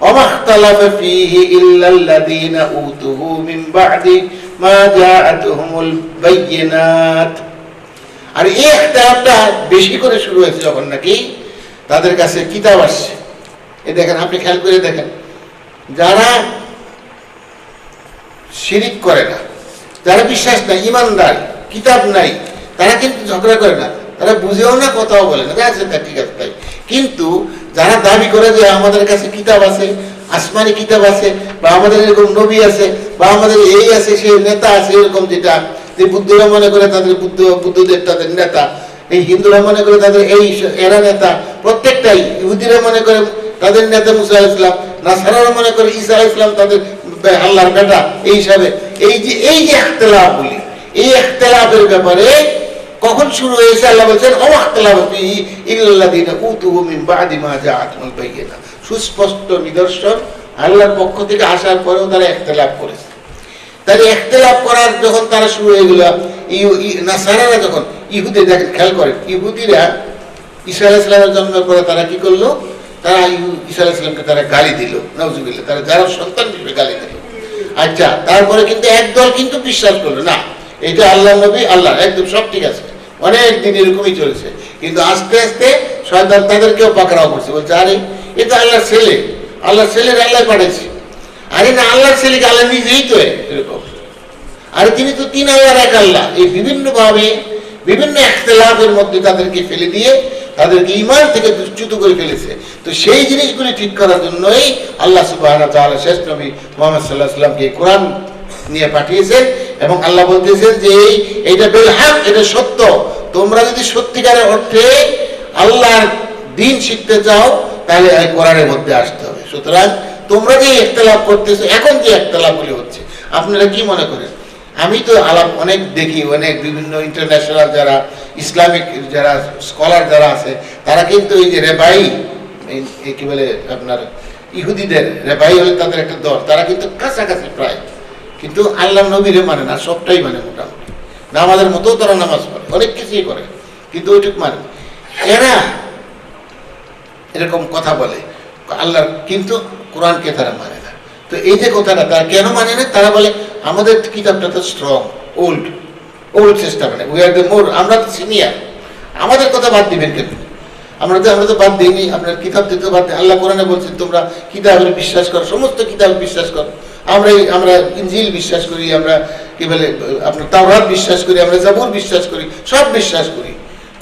Speaker 1: ওমাখতালাফা ফীহি ইল্লাল্লাযীনা উতুহু মিন বা'দি মা জাআতুহুমুল বায়িনাত। আর এই ইখতিলাফটা বেশি করে শুরু হয়েছে যখন নাকি তাদের কাছে কিতাব আসছে। এই দেখেন, আপনি খেয়াল করে দেখেন, যারা শিরিক করে না, যারা বিশ্বাস নাই, ইমানদার, কিতাব নাই, তারা কিন্তু ঝগড়া করে না, তারা বুঝেও না, কথাও বলে না, আছে তা ঠিক আছে তাই। কিন্তু যারা দাবি করে যে আমাদের কাছে কিতাব আছে, আসমানি কিতাব আছে, বা আমাদের এরকম নবী আছে, বা আমাদের এই আছে, সে নেতা আছে, এরকম যেটা যে বুদ্ধরা মনে করে তাদের বুদ্ধদের তাদের নেতা, এই হিন্দুরা মনে করে তাদের এরা নেতা, প্রত্যেকটাই। ইহুদিরা মনে করে তাদের নেতা মুসা আলাইহিস সালাম, নাসারারা মনে করে ঈসা আলাইহিস সালাম তাদের আল্লাহর বেটা। এই হিসাবে এই যে ইখতিলাফ বলি, এই ইখতিলাফের ব্যাপারে কখন শুরু হয়েছে? আল্লাহ বলছেন ওমাখতালাফা ফীহি ইল্লাল্লাযীনা উতুহু মিন বা'দি মা জাআতুহুমুল বায়িনাত। সুস্পষ্ট নিদর্শন আল্লাহর পক্ষ থেকে আসার পরেও তারা ইখতিলাফ করেছে। তাহলে ইখতিলাফ করার যখন তারা শুরু হয়ে গেল, নাসারারা যখন, ইহুদি দেখেন, খেয়াল করেন, ইহুদিরা ঈসা আলাইহিস সালামের জন্মের পরে তারা কি করলো? তারা ঈসা আলাইহিস সালামকে তারা গালি দিল, নাউজুবিল্লাহ, তারা যারা সন্তান হিসেবে গালি দিল। আচ্ছা, তারপরে কিন্তু একদল কিন্তু বিশ্বাস করলো না, এটা আল্লাহ নবী, আল্লাহ একদম সব ঠিক আছে, অনেক দিন এরকমই চলেছে। কিন্তু আস্তে আস্তে শয়তান তাদেরকেও পাকড়াও করছে, বলছে আরে এটা আল্লাহর ছেলে, আল্লাহর ছেলের আল্লাহ পাঠাইছে। আরে না, আল্লাহর ছেলেকে আল্লাহ নিজেই তো এরকম, আরে তিনি তো তিন আল্লাহর এক আল্লাহ। এই বিভিন্নভাবে বিভিন্ন ইখতিলাফের মধ্যে তাদেরকে ফেলে দিয়ে তাদেরকে ঈমান থেকে চ্যুত করে ফেলেছে। তো সেই জিনিসগুলি ঠিক করার জন্যই আল্লাহ সুবহানাহু ওয়া তাআলা শেষ নবী মুহাম্মদ সাল্লাল্লাহু আলাইহি ওয়াসাল্লামকে কোরআন নিয়ে পাঠিয়েছেন। এবং আল্লাহ বলতেছেন যে এইটা বেল হক, এটা সত্য। তোমরা যদি সত্যিকারের অর্থে আল্লাহর দ্বীন শিখতে চাও, তাহলে এই কোরআনের মধ্যে আসতে হবে। সুতরাং তোমরা যে ইখতিলাফ করতেছো, এখন যে ইখতিলাফগুলি হচ্ছে, আপনারা কি মনে করেন? আমি তো আলাপ অনেক দেখি, অনেক বিভিন্ন ইন্টারন্যাশনাল যারা ইসলামিক যারা স্কলার যারা আছে, তারা কিন্তু এই যে রেবাই, কি বলে আপনার ইহুদিদের রেবাই হলে তাদের একটা দল, তারা কিন্তু কাছাকাছি প্রায়, কিন্তু আল্লাহ নবীরে মানে না, সবটাই মানে মোটামুটি। নামাজের মতো তারা নামাজ পড়ে, অনেক কিছুই করে, কিন্তু ওইটুক মানে। এরা এরকম কথা বলে আল্লাহ, কিন্তু কোরআনকে তারা মানে না। তো এই যে কথাটা তারা কেন মানে না? তারা বলে আমাদের কিতাবটা তো স্ট্রং, ওল্ড, ওল্ড টেস্টামেন্টে উই আর দ্য মোর, আমরা তো সিনিয়র, আমাদের কথা বাদ দিবেন কেন? আমরা তো বাদ দিইনি, আপনার কিতাব দিতে বাদ দিই। আল্লাহ কোরআনে বলছেন তোমরা কিতাবে বিশ্বাস করো, সমস্ত কিতাবে বিশ্বাস করো। আমরা ইনজিল বিশ্বাস করি, আমরা কি বলে আপনার তাওরাত বিশ্বাস করি, আমরা জাবুর বিশ্বাস করি, সব বিশ্বাস করি।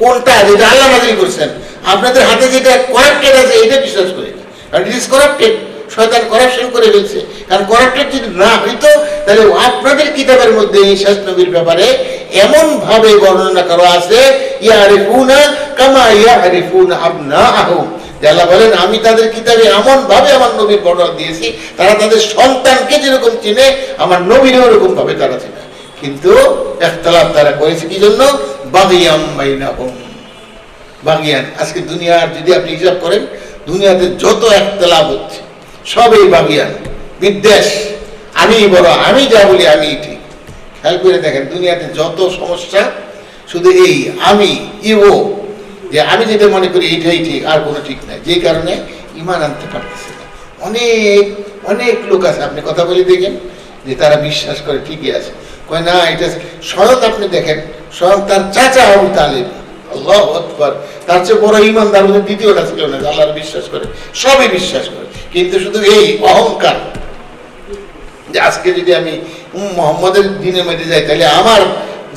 Speaker 1: কোনটা যেটা আল্লাহ নাযিল করেছেন, আপনাদের হাতে যেটা করাপ্টেড আছে এটা বিশ্বাস করি না, কারণ ইট ইজ করাপ্টেড। শয়তান করাপশন করে ফেলছে, কারণ করাপ্টেড যদি না হইতো তাহলে আপনাদের কিতাবের মধ্যে এই শেষ নবীর ব্যাপারে এমন ভাবে বর্ণনা করা আছে, ইয়ারিফুনা কামা ইয়ারিফুনা আবনাআহুম, আল্লাহ বলেন আমি তাদের কিতাবে এমন ভাবে আমার নবীর বর্ণনা দিয়েছি, তারা তাদের সন্তানকে যেরকম চিনে আমার নবীরও ওরকম ভাবে তারা চিনে। কিন্তু ইখতিলাফ তারা করেছে কি জন্য? বাগিয়াম বাইনাহুম, বাগিয়ান। আজকে দুনিয়ার যদি আপনি হিসাব করেন, দুনিয়াতে যত ইখতিলাফ হচ্ছে সবই বাগিয়ান, বিদ্বেষ, আমি বড়, আমি যা বলি আমি ঠিক। খেয়াল করে দেখেন দুনিয়াতে যত সমস্যা শুধু এই আমি ইগো, যে আমি যেটা মনে করি এইটাই ঠিক, আর কোনো ঠিক নাই, যেই কারণে ঈমান আনতে পারতেছে না। অনেক অনেক লোক আছে, আপনি কথা বলে দেখেন যে তারা বিশ্বাস করে ঠিকই আছে, কয় না এটা স্বয়ং আপনি দেখেন, স্বয়ং তার চাচা আবু তালিব, আল্লাহু আকবার, তার চেয়ে বড় ঈমানদার ওদের দ্বিতীয়টা ছিল না, আল্লাহর বিশ্বাস করে, সবই বিশ্বাস করে। কিন্তু শুধু এই অহংকার যে আজকে যদি আমি মুহাম্মদের দিনের মধ্যে যাই তাহলে আমার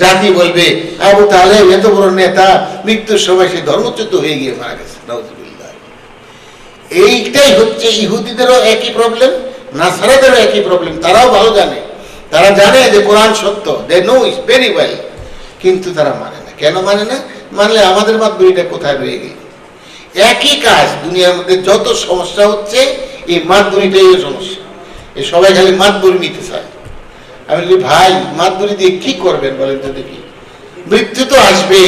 Speaker 1: জাতি বলবে আবু তালেব এত বড় নেতা, মৃত্যুর সময় সে ধর্মচ্যুত হয়ে গিয়ে মারা গেছে, নাউযুবিল্লাহ। এইটাই হচ্ছে ইহুদিদেরও একই প্রবলেম, নাসারাদেরও একই প্রবলেম। তারাও ভালো জানে, তারা জানে যে কোরআন সত্য, they know it very well, কিন্তু তারা মানে না। কেন মানে না? মানলে আমাদের মাধ্যমে কোথায় রয়ে গেল? একই কাজ, দুনিয়ার মধ্যে যত সমস্যা হচ্ছে এই মাতবুরিটাই সমস্যা। এই সবাই খালি মাতবুরি নিতে চায়। আমি বলি ভাই মাতবুরি দিয়ে কি করবেন বলেন তো দেখি? মৃত্যু তো আসবে,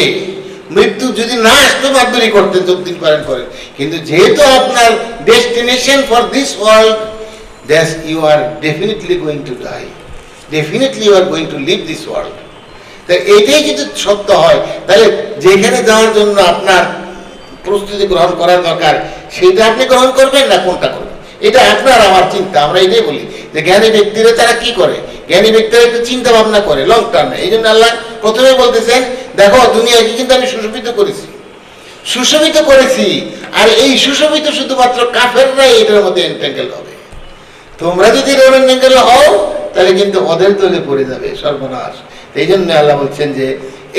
Speaker 1: মৃত্যু যদি না আসতো মাতবুরি করতেন, যতদিন পারেন করেন। কিন্তু যেহেতু আপনার destination for this world, that you are definitely going to die, definitely you are going to leave this world. তাই এইটাই যদি সত্য হয়, তাহলে যেখানে যাওয়ার জন্য আপনার প্রস্তুতি গ্রহণ করার দরকার সেটা আপনি গ্রহণ করবেন না কোনটা করবেন, এটা আপনার আমার চিন্তা। আমরা এটাই বলি যে জ্ঞানী ব্যক্তিরা তারা কি করে, জ্ঞানী ব্যক্তিরা একটু চিন্তা ভাবনা করে লং টার্মে। এই জন্য আল্লাহ প্রথমে বলতেছেন দেখো দুনিয়াকে কিন্তু আমি সুশোভিত করেছি, সুশোভিত করেছি, আর এই সুশোভিত শুধুমাত্র কাফেররাই এটার মধ্যে এন্টেঙ্গেল হবে। তোমরা যদি এন্টেঙ্গেল হও তাহলে কিন্তু ওদের দলে পড়ে যাবে, সর্বনাশ। এই জন্য আল্লাহ বলছেন যে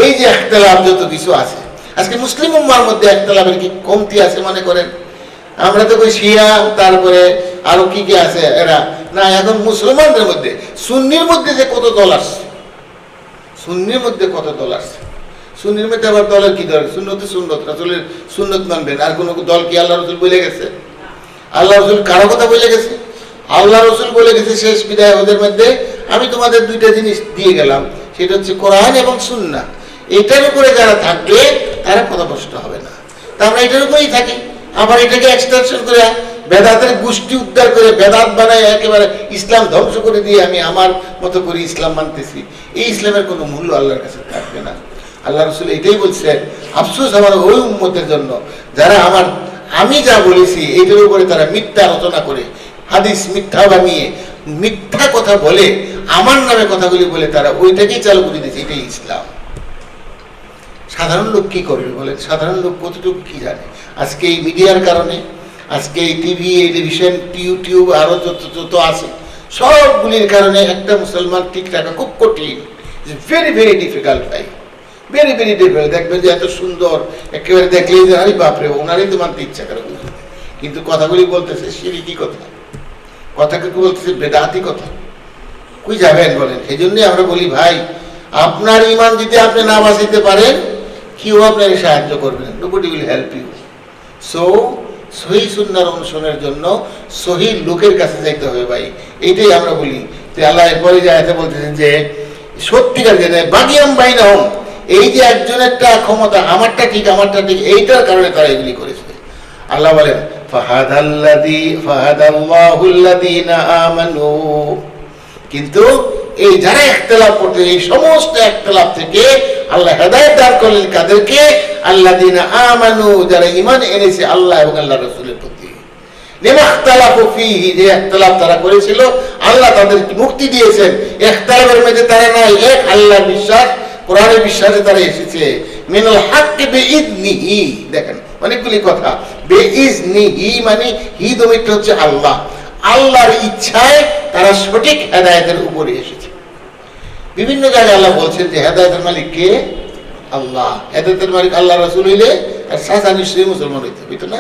Speaker 1: এই যে ইখতিলাফ যত কিছু আছে, আজকে মুসলিম উম্মার মধ্যে ইখতিলাফের কি কমতি আছে মনে করেন? আমরা তো কই শিয়া, তারপরে আরো কি কি আছে এরা না। এখন মুসলমানদের মধ্যে সুন্নির মধ্যে যে কত দল আসছে, সুন্নির মধ্যে কত দল আসছে। সুন্নির মধ্যে আবার দলের কি দল? সুন্নতে সুন্নত, রাসূলের সুন্নত মানবেন। আর কোন দল কি আল্লাহ রাসূল বলে গেছে? আল্লাহ রাসূল কারো কথা বলে গেছে? আল্লাহ রাসূল বলে গেছে শেষ বিদায় ওদের মধ্যে আমি তোমাদের দুইটা জিনিস দিয়ে গেলাম, সেটা হচ্ছে কোরআন এবং সুন্নাহ। এটার উপরে যারা থাকবে তারা পথভ্রষ্ট হবে না। তা আমরা এটার উপরেই থাকি, আবার এটাকে এক্সটেনশন করে বেদাতের গোষ্ঠী উদ্ধার করে বেদাত বানায় একেবারে ইসলাম ধ্বংস করে দিয়ে আমি আমার মতো করে ইসলাম মানতেছি। এই ইসলামের কোনো মূল্য আল্লাহর কাছে থাকবে না। আল্লাহ রাসূল এটাই বলছেন, আফসোস আমার ওই উম্মতের জন্য যারা আমি যা বলেছি এইটার উপরে তারা মিথ্যা রচনা করে, হাদিস মিথ্যা বানিয়ে মিথ্যা কথা বলে, আমার নামে কথাগুলি বলে তারা ওইটাকেই চালু করে দিয়েছে, এটাই ইসলাম। সাধারণ লোক কি করবে বলেন? সাধারণ লোক কতটুকু কি জানে? আজকে এই মিডিয়ার কারণে, আজকে এই টিভি, টেলিভিশন, ইউটিউব আরো যত আছে সবগুলির কারণে একটা মুসলমান ঠিক রাখা খুব কঠিন। ভেরি ভেরি ডিফিকাল্ট ভাই, ভেরি ভেরি ডিফিকাল্ট। দেখবেন যে এত সুন্দর, একেবারে দেখলেই যে আরে বাপরে ওনারই তো মানতে ইচ্ছা করে, কিন্তু কথাগুলি বলতেছে শিরকি কথা, কথাকে বলতেছে বেদাতি কথা। কই যাবেন বলেন? এই জন্যই আমরা বলি ভাই আপনার ঈমান যদি আপনি না বাঁচাইতে পারেন কেউ আপনাকে সাহায্য করবেন, nobody will help you. So সহি সুন্নাহর অনুসরণের জন্য সহি লোকের কাছে যাইতে হবে ভাই, এইটাই আমরা বলি। তো আল্লাহ এরপরে যে আয়াতে বলতেছেন যে সত্যিকার জেনে বাগিয়াম বাইনাহুম, এই যে একজনেরটা ক্ষমতা, আমারটা ঠিক আমারটা ঠিক, এইটার কারণে তারা এগুলি করেছে। আল্লাহ বলেন ফাহাদাল্লাহুল্লাযীনা আমানু, কিন্তু এই যারা ইখতিলাফ করতে, এই সমস্ত ইখতিলাফ থেকে আল্লাহ হেদায়েত দান করলেন কাদেরকে? আল্লাযীনা আমানু, যারা ঈমান এনেছে আল্লাহ এবং আল্লাহর রাসূলের প্রতি। লিমা ইখতালাফু ফীহি, যে ইখতিলাফ তারা করেছিল আল্লাহ তাদেরকে মুক্তি দিয়েছেন। ইখতিলাফের মধ্যে তারা নাই এক আল্লাহর বিশ্বাস, কোরআনের বিশ্বাসে তারা এসেছে, মিনাল হাক্কি বিইذনিহি। দেখেন অনেকগুলি কথা, বিইذনিহি মানে হি দমিরটা হচ্ছে আল্লাহ, আল্লাহর ইচ্ছায় তারা সঠিক হেদায়েতের উপরে এসেছে। বিভিন্ন জায়গায় আল্লাহ বলছেন যে হেদায়েতের মালিক কে? আল্লাহ। হেদায়েতের মালিক আল্লাহ রাসূল হইলে আর সাসা নিশ্চয়ই মুসলমান হইতো না,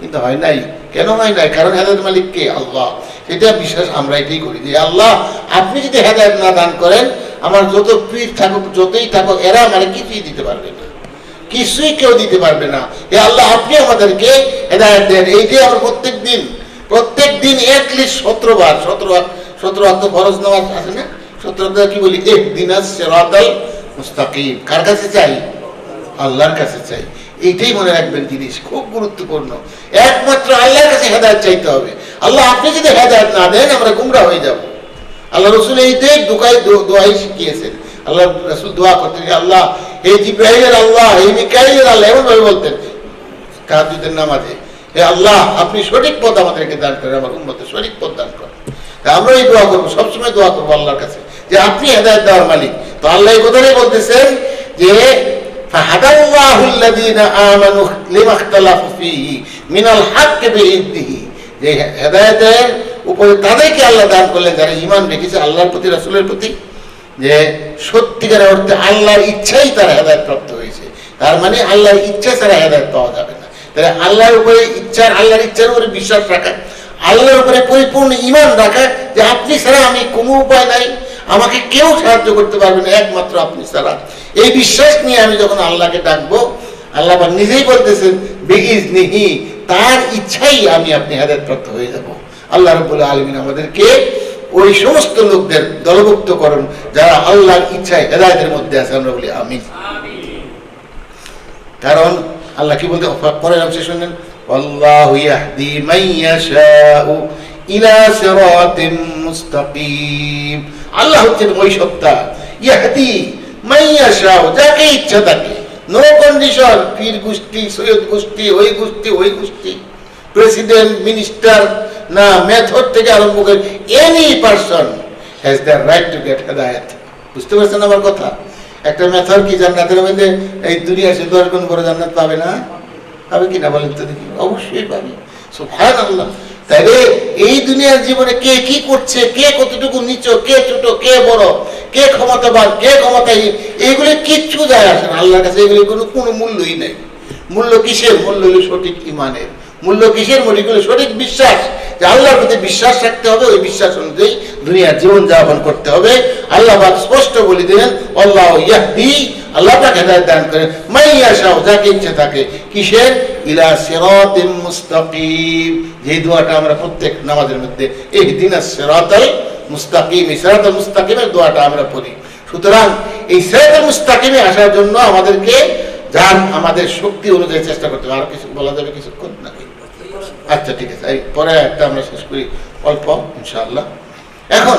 Speaker 1: কিন্তু হয় নাই। কেন হয় নাই? কারণ হেদায়েতের মালিক কে? আল্লাহ। এটা বিশ্বাস আমরা এটাই করি যে আল্লাহ আপনি যদি হেদায়েত না দান করেন, আমার যত পীর থাকুক যতই থাকুক এরা মানে কিছুই দিতে পারবে না, কিছুই কেউ দিতে পারবে না। হে আল্লাহ আপনি আমাদেরকে হেদায়েত দেন। এইটাই আমরা প্রত্যেক দিন এটলিস্ট 17 বার 17 ওয়াক্ত ফরজ নামাজ আছে না, 17 কি বলি, ইহদিনাস সিরাতাল মুস্তাকিম। কার কাছে চাই? আল্লাহর কাছে চাই। এইটাই মনে রাখবেন, জিনিস খুব গুরুত্বপূর্ণ। একমাত্র আল্লাহর কাছে হেদায়েত চাইতে হবে। আল্লাহ আপনি যদি হেদায়েত না দেন আমরা গুমরাহ হয়ে যাব। আল্লাহ রাসূল এইটাই দোয়াই শিখিয়েছেন। আল্লাহ রাসূল দোয়া করতেন, আল্লাহ হে জিবরাইলের আল্লাহ, হে মিকাইলের আল্লাহ, এমন ভাবে বলতেন তাহাজ্জুদের নামাজে, হে আল্লাহ আপনি সঠিক পথ আমাদেরকে দান করেন, আমার উম্মতের সঠিক পথ দান করেন। আমরা এই দোয়া করবো, সবসময় দোয়া করবো আল্লাহর কাছে যে আপনি হেদায়েত দেওয়ার মালিক। তো আল্লাহ এই কথাটাই বলতেছেন যে ফাহাদাল্লাহুল্লাযীনা আমানু লিমা ইখতালাফু ফীহি মিনাল হাক্কি বিইذনিহি, যে হেদায়েতের উপরে তাদেরকে আল্লাহ দান করলেন যারা ঈমান রেখেছে আল্লাহর প্রতি, রাসূলের প্রতি, যে সত্যিকারের অর্থে আল্লাহর ইচ্ছাই তারা হেদায়েত প্রাপ্ত হয়েছে। তার মানে আল্লাহর ইচ্ছা ছাড়া হেদায়েত পাওয়া যাবে না। তাহলে আল্লাহর উপরে আল্লাহর ইচ্ছার উপরে বিশ্বাস রাখা, আল্লাহর উপরে পরিপূর্ণ ঈমান রাখা যে আপনি ছাড়া আমি কোনো উপায় নাই, আমাকে কেউ সাহায্য করতে পারবে না একমাত্র আপনি ছাড়া। এই বিশ্বাস নিয়ে আমি যখন আল্লাহকে ডাকবো, আল্লাহ নিজেই বলতেছেন বিইذনিহি, তার ইচ্ছাই আমি আপনি হেদায়েত প্রাপ্ত হয়ে যাব। আল্লাহ রাব্বুল আলামিন আমাদেরকে ওই সমস্ত লোকদের দলভুক্ত করুন যারা আল্লাহর ইচ্ছায় হেদায়েতের মধ্যে আছে। আমরা বলি আমিন। কারণ আল্লাহ কি বলতে পরের অংশে শুনেন, আল্লাহু ইয়াহদি মান ইয়াশাউ ইলা সিরাতিম মুস্তাকিম। আল্লাহ হচ্ছেন ওই সত্তা, ইয়াহদি মান ইয়াশাউ, যাকে ইচ্ছা তাকে, নো কন্ডিশন। পীর গোষ্ঠী, সৈয়দ গোষ্ঠী, ওই গোষ্ঠী, প্রেসিডেন্ট, মিনিস্টার না, মেথড থেকে আরম্ভ করে any person has the right to get হেদায়েত। বুঝতে পারছেন আমার কথা? একটা মেথড কি জান্নাতের মধ্যে এই দুনিয়ায় 10 গুণ বড় জান্নাত পাবে না? পাবে কিনা বলেন তো দেখি? অবশ্যই পাবে। সুবহানাল্লাহ। তাইলে এই দুনিয়ার জীবনে কে কি করছে, কে কতটুকু নিচু, কে ছোট, কে বড়, কে ক্ষমতাবান, কে ক্ষমতাহীন, এইগুলি কিচ্ছু যায় আসে না আল্লাহর কাছে। এগুলি কোনো মূল্যই নেই। মূল্য কিসের? মূল্য হলো সঠিক ঈমানের। মূল্য কিসের? মূল্য হলো সঠিক বিশ্বাস, যে আল্লাহর প্রতি বিশ্বাস রাখতে হবে। ওই বিশ্বাস অনুযায়ী দুনিয়ার জীবন যাপন করতে হবে। আল্লাহ পাক স্পষ্ট বলে দিলেন, আল্লাহু ইয়াহদি, আল্লাহ পাক হেদায়েত দান করেন, মান ইয়াশাউ, যাকে ইচ্ছা থাকে। কিসের? ইলা সিরাতিম মুস্তাকিম। যে দোয়াটা আমরা প্রত্যেক নামাজের মধ্যে ইহদিনাস সিরাতাল মুস্তাকিম, সিরাতাল মুস্তাকিমের দোয়াটা আমরা পড়ি। সুতরাং এই সিরাতাল মুস্তাকিমে আসার জন্য আমাদেরকে যার আমাদের শক্তি অনুযায়ী চেষ্টা করতে হবে। আর কিছু বলা যাবে কিছুক্ষণ নাকি? আচ্ছা ঠিক আছে, এই পরে একটা আমরা শেষ করি অল্প ইনশাআল্লাহ। এখন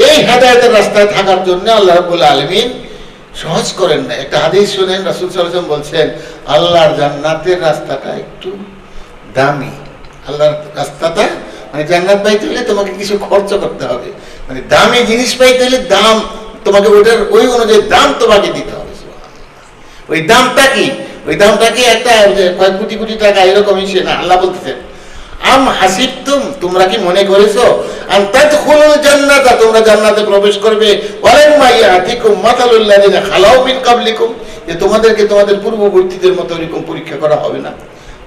Speaker 1: এই হেদায়েতের রাস্তায় থাকার জন্য আল্লাহ রাব্বুল আলামিন সহজ করেন না। একটা হাদিস শুনেন, রাসূল সাল্লাল্লাহু আলাইহি ওয়াসাল্লাম বলছেন আল্লাহর জান্নাতের রাস্তাটা একটু দামি। আল্লাহর রাস্তাটা মানে জান্নাত পাইতে হলে তোমাকে কিছু খরচ করতে হবে, মানে দামি জিনিস পাইতে হলে দাম তোমাকে ওই অনুযায়ী দাম তোমাকে দিতে হবে। ওই দামটা কি? ওই দামটা কি একটা কয়েক কোটি কোটি টাকা এরকমই সে না। আল্লাহ বলতেছেন আম হাসিবতুম, তোমরা কি মনে করেছো, আন তাদখুলুল জান্নাতা, তোমরা জান্নাতে প্রবেশ করবে, ওয়ালাম্মা ইয়াতিকুম মাসালুল লাযিনা খালাউ মিন ক্বাবলিকুম, যে তোমাদেরকে তোমাদের পূর্ববর্তীদের মতো এরকম পরীক্ষা করা হবে না।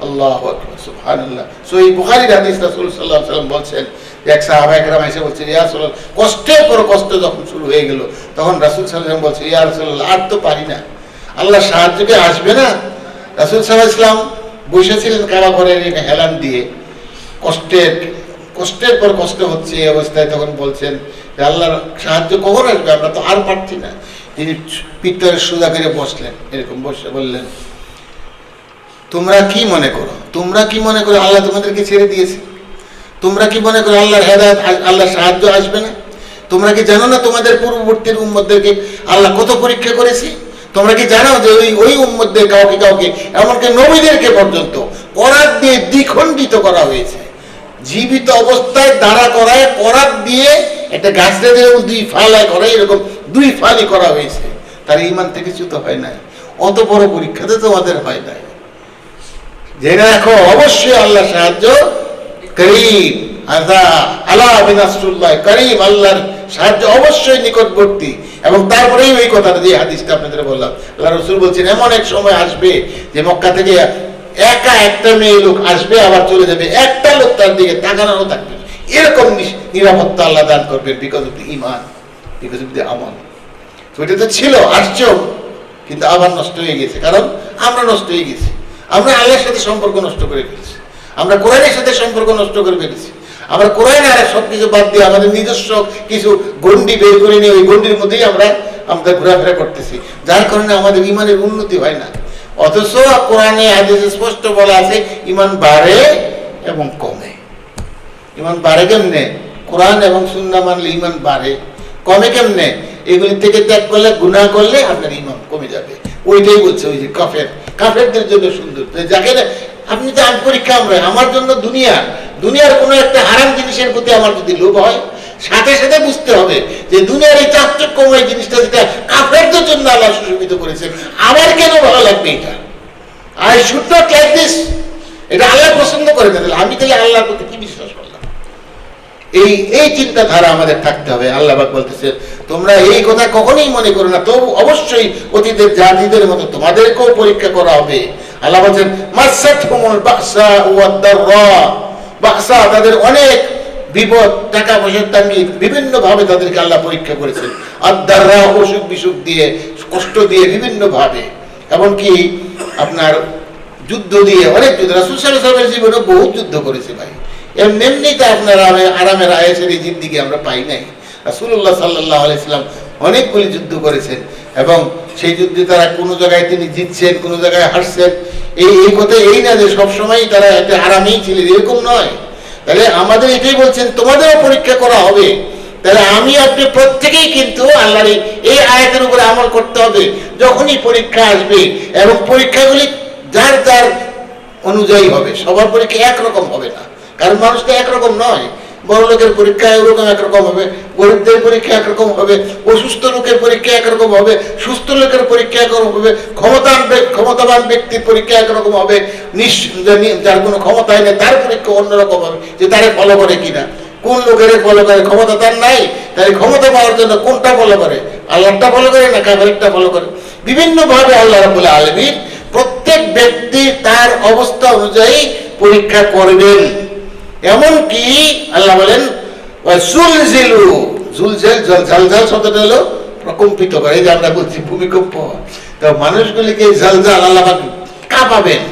Speaker 1: আল্লাহু আকবার, সুবহানাল্লাহ। সহিহ বুখারীর হাদিস, রাসূল সাল্লাল্লাহু আলাইহি ওয়াসাল্লাম বলছেন যে এক সাহাবা একরাম এসে বলছেন, ইয়া রাসূলুল্লাহ, কষ্টের পর কষ্ট যখন শুরু হয়ে গেল তখন রাসূল সাল্লাল্লাহু আলাইহি ওয়াসাল্লাম বলছেন, ইয়া রাসূলুল্লাহ, আর তো পারি না, আল্লাহ সাহায্যকে আসবে না। রাসূল সাল্লাল্লাহু আলাইহি ওয়াসাল্লাম বসেছিলেন কাবা ঘরের হেলান দিয়ে, কষ্টের পর কষ্ট হচ্ছে এই অবস্থায়, তখন বলছেন যে আল্লাহর সাহায্য কখন আসবে, আমরা তো আর পারছি না। তিনি পিত্তরে সোজা করে বসলেন, এরকম বসে বললেন, তোমরা কি মনে করো আল্লাহ তোমাদেরকে ছেড়ে দিয়েছে? তোমরা কি মনে করো আল্লাহর হেদায়েত, আল্লাহর সাহায্য আসবে না? তোমরা কি জানো না তোমাদের পূর্ববর্তীর উম্মতদেরকে আল্লাহ কত পরীক্ষা করেছে? তোমরা কি জানো যে ওই উম্মতদের কাউকে এমনকি নবীদেরকে পর্যন্ত করাত দিয়ে দ্বিখণ্ডিত করা হয়েছে, জীবিত অবস্থায় দাঁড়া করায় করাত দিয়ে একটা গাছটা দিয়ে 2 ফালায় করা, এরকম 2 ফালি করা হয়েছে। তার ঈমান থেকে চ্যুত হয় নাই। অত বড় পরীক্ষাতে তোমাদের হয় নাই। জেনে রাখো অবশ্যই আল্লাহ সাহায্য করিম, আল্লাহ বিনাসরুল্লাহ করিম, আল্লাহর সাহায্য অবশ্যই নিকটবর্তী। এবং তারপরেই ওই কথাটা যে হাদিসটা আপনাদের বললাম, আল্লাহ রাসূল বলছেন এমন এক সময় আসবে যে মক্কা থেকে একা একটা মেয়ে লোক আসবে আবার চলে যাবে, একটা লোক তার দিকে তাকানো থাকবে। এরকম নিরাপত্তা আল্লাহ দান করবেন বিকজ অফ দি ঈমান, বিকজ অফ দি আমল। ওইটা তো ছিল, আসছেও, কিন্তু আবার নষ্ট হয়ে গেছে। কারণ আমরা নষ্ট হয়ে গেছি, আমরা আল্লাহর সাথে সম্পর্ক নষ্ট করে ফেলেছি, আমরা কোরআনের সাথে সম্পর্ক নষ্ট করে ফেলেছি। আমরা কোরআন আর সবকিছু বাদ দিয়ে আমাদের নিজস্ব কিছু গণ্ডি বের করে নিয়ে ওই গণ্ডির মধ্যেই আমরা ঘোরাফেরা করতেছি, যার কারণে আমাদের ঈমানের উন্নতি হয় না। অথচ কোরআনে হাদিসে স্পষ্ট বলা আছে ঈমান বাড়ে এবং কমে। ঈমান বাড়ে কেমনে? কোরআন এবং সুন্নাহ মানলে ঈমান বাড়ে। কমে কেমনে? এগুলি থেকে ত্যাগ করলে, গুনাহ করলে আপনার ঈমান কমে যাবে। ওইটাই বলছে ওই যে কাফেরদের জন্য সুন্দর। যাকে আপনি তো পরীক্ষা, আমরা আমার জন্য দুনিয়ার কোনো একটা হারাম জিনিসের প্রতি আমার যদি লোভ হয়, সাথে সাথে বুঝতে হবে যে দুনিয়ার এই চাকচক্যময় জিনিসটা যেটা কাফেরদের জন্য আল্লাহ সুশোভিত করেছেন, আমার কেন ভালো লাগবে এটা? I should not like this. এটা আল্লাহ পছন্দ করে না, তাহলে আমি তাহলে আল্লাহর প্রতি কি বিশ্বাস করলাম? এই চিন্তাধারা আমাদের থাকতে হবে। আল্লাহ পাক বলতেছে তোমরা এই কথা কখনোই মনে করো না, তবু অবশ্যই অতীতের জাতিদের মতো তোমাদেরকেও পরীক্ষা করা হবে। আল্লাহ বলছেন মাসাতহুমুল বাসা ওয়াদ দাররা, বাসা তাদের অনেক বিপদ, টাকা পয়সার তাঙ্গি, বিভিন্ন ভাবে তাদেরকে আল্লাহ পরীক্ষা করেছেন। আর দাররা অসুখ বিসুখ দিয়ে, কষ্ট দিয়ে, বিভিন্ন ভাবে, এমনকি আপনার যুদ্ধ দিয়ে, অনেক যুদ্ধ। রাসূল সাল্লাল্লাহু আলাইহি ওয়াসাল্লামের জীবনে বহুত যুদ্ধ করেছে ভাই। এমনিতে আপনার আরামের আয়েশের এই জিন্দিগি আমরা পাই নাই। রাসূলুল্লাহ সাল্লাল্লাহু আলাইহি ওয়াসাল্লাম অনেকগুলি যুদ্ধ করেছেন এবং সেই যুদ্ধে তারা কোনো জায়গায় তিনি জিতছেন, কোনো জায়গায় হারছেন। এই কথা এই না যে সবসময় তারা একটা আরামেই ছিলেন, এরকম নয়। তাহলে আমাদের এটাই বলছেন তোমাদেরও পরীক্ষা করা হবে। তাহলে আমি আপনি প্রত্যেকেই কিন্তু আল্লাহর এই আয়াতের উপরে আমল করতে হবে যখনই পরীক্ষা আসবে। এবং পরীক্ষাগুলি যার যার অনুযায়ী হবে, সবার পরীক্ষা একরকম হবে না, কারণ মানুষ তো একরকম নয়। বড় লোকের পরীক্ষা এরকম একরকম হবে, গরিবদের পরীক্ষা একরকম হবে, অসুস্থ লোকের পরীক্ষা একরকম হবে, সুস্থ লোকের পরীক্ষা একরকম হবে, ক্ষমতাবান ব্যক্তির পরীক্ষা একরকম হবে, যার কোনো ক্ষমতাই নেই তার পরীক্ষা অন্যরকম হবে, যে তারে ফলো করে কিনা, কোন লোকের ফলো করে, ক্ষমতা তার নাই, তাই ক্ষমতা পাওয়ার জন্য কোনটা ফলো করে, আল্লাহটা ফলো করে না কাফেরটা ফলো করে। বিভিন্ন ভাবে আল্লাহ রাব্বুল আলামিন প্রত্যেক ব্যক্তি তার অবস্থা অনুযায়ী পরীক্ষা করবেন। এমনকি আল্লাহ বলেন ঝালঝাল শব্দটা হলো প্রকম্পিত করে, যে আমরা বলছি ভূমিকম্প, তো মানুষগুলিকে ঝালঝাল আল্লাহ কাঁপাবেন।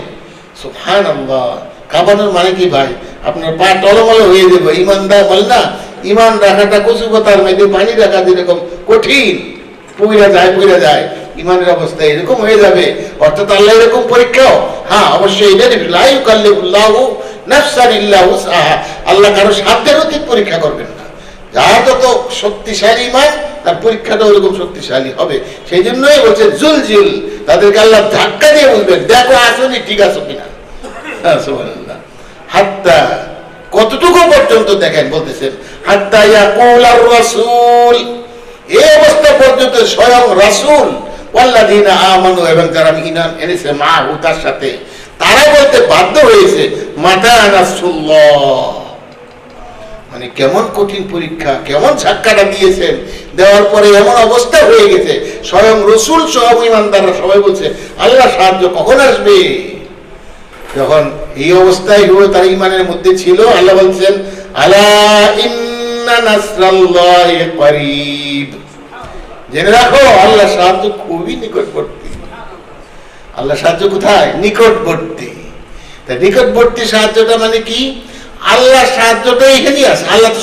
Speaker 1: সুবহানাল্লাহ। কাঁপানোর মানে কি ভাই? আপনার পা টলমল হয়ে যাবে। ইমানদার বলে না, ইমান রাখাটা কচু পাতার মধ্যে পানি রাখা যেরকম কঠিন, পইরা যায়, ইমানের অবস্থা এরকম হয়ে যাবে। অর্থাৎ আল্লাহ এরকম পরীক্ষাও, হ্যাঁ অবশ্যই লা ইউকাল্লিফুল্লাহু নাফসান ইল্লা উসআহা, আল্লাহ কারো সাধ্যের অতীত পরীক্ষা করবেন না। যার যত শক্তিশালী ইমান তার পরীক্ষাটা ওরকম শক্তিশালী হবে। সেই জন্যই বলছে জুলজিল, তাদেরকে আল্লাহ ধাক্কা দিয়ে বলবেন দেখো আসলে ঠিক আছো কিনা। সুবহানাল্লাহ। হাত্তা কতটুকু পর্যন্ত দেখেন বলতেছেন হাত্তা ইয়াকুলার রাসূল, এই অবস্থা পর্যন্ত স্বয়ং রাসূল ওয়াল্লাযীনা আমানু, এবং যারা ঈমান এনেছে মাহু তার সাথে, তারা বলতে বাধ্য হয়েছে মাতা নাসরুল্লাহ। মানে কেমন কঠিন পরীক্ষা, কেমন ধাক্কাটা দিয়েছেন, দেওয়ার পরে এমন অবস্থা হয়ে গেছে স্বয়ং রাসূল সহ ঈমানদাররা সবাই বলছে আল্লাহ সাহায্য কখন আসবে। যখন এই অবস্থায় হলো তার ঈমানের মধ্যে ছিল, আল্লাহ বলছেন আলা ইন্না নাসরাল্লাহি করিব, জেনে রাখো আল্লাহ সাহায্য খুবই নিকটবর্তী। আল্লাহ সাহায্য কোথায়? নিকটবর্তী। তা নিকটবর্তী সাহায্যটা মানে কি? আল্লাহ সাহায্যটা এখানেই আছে। আল্লাহ তো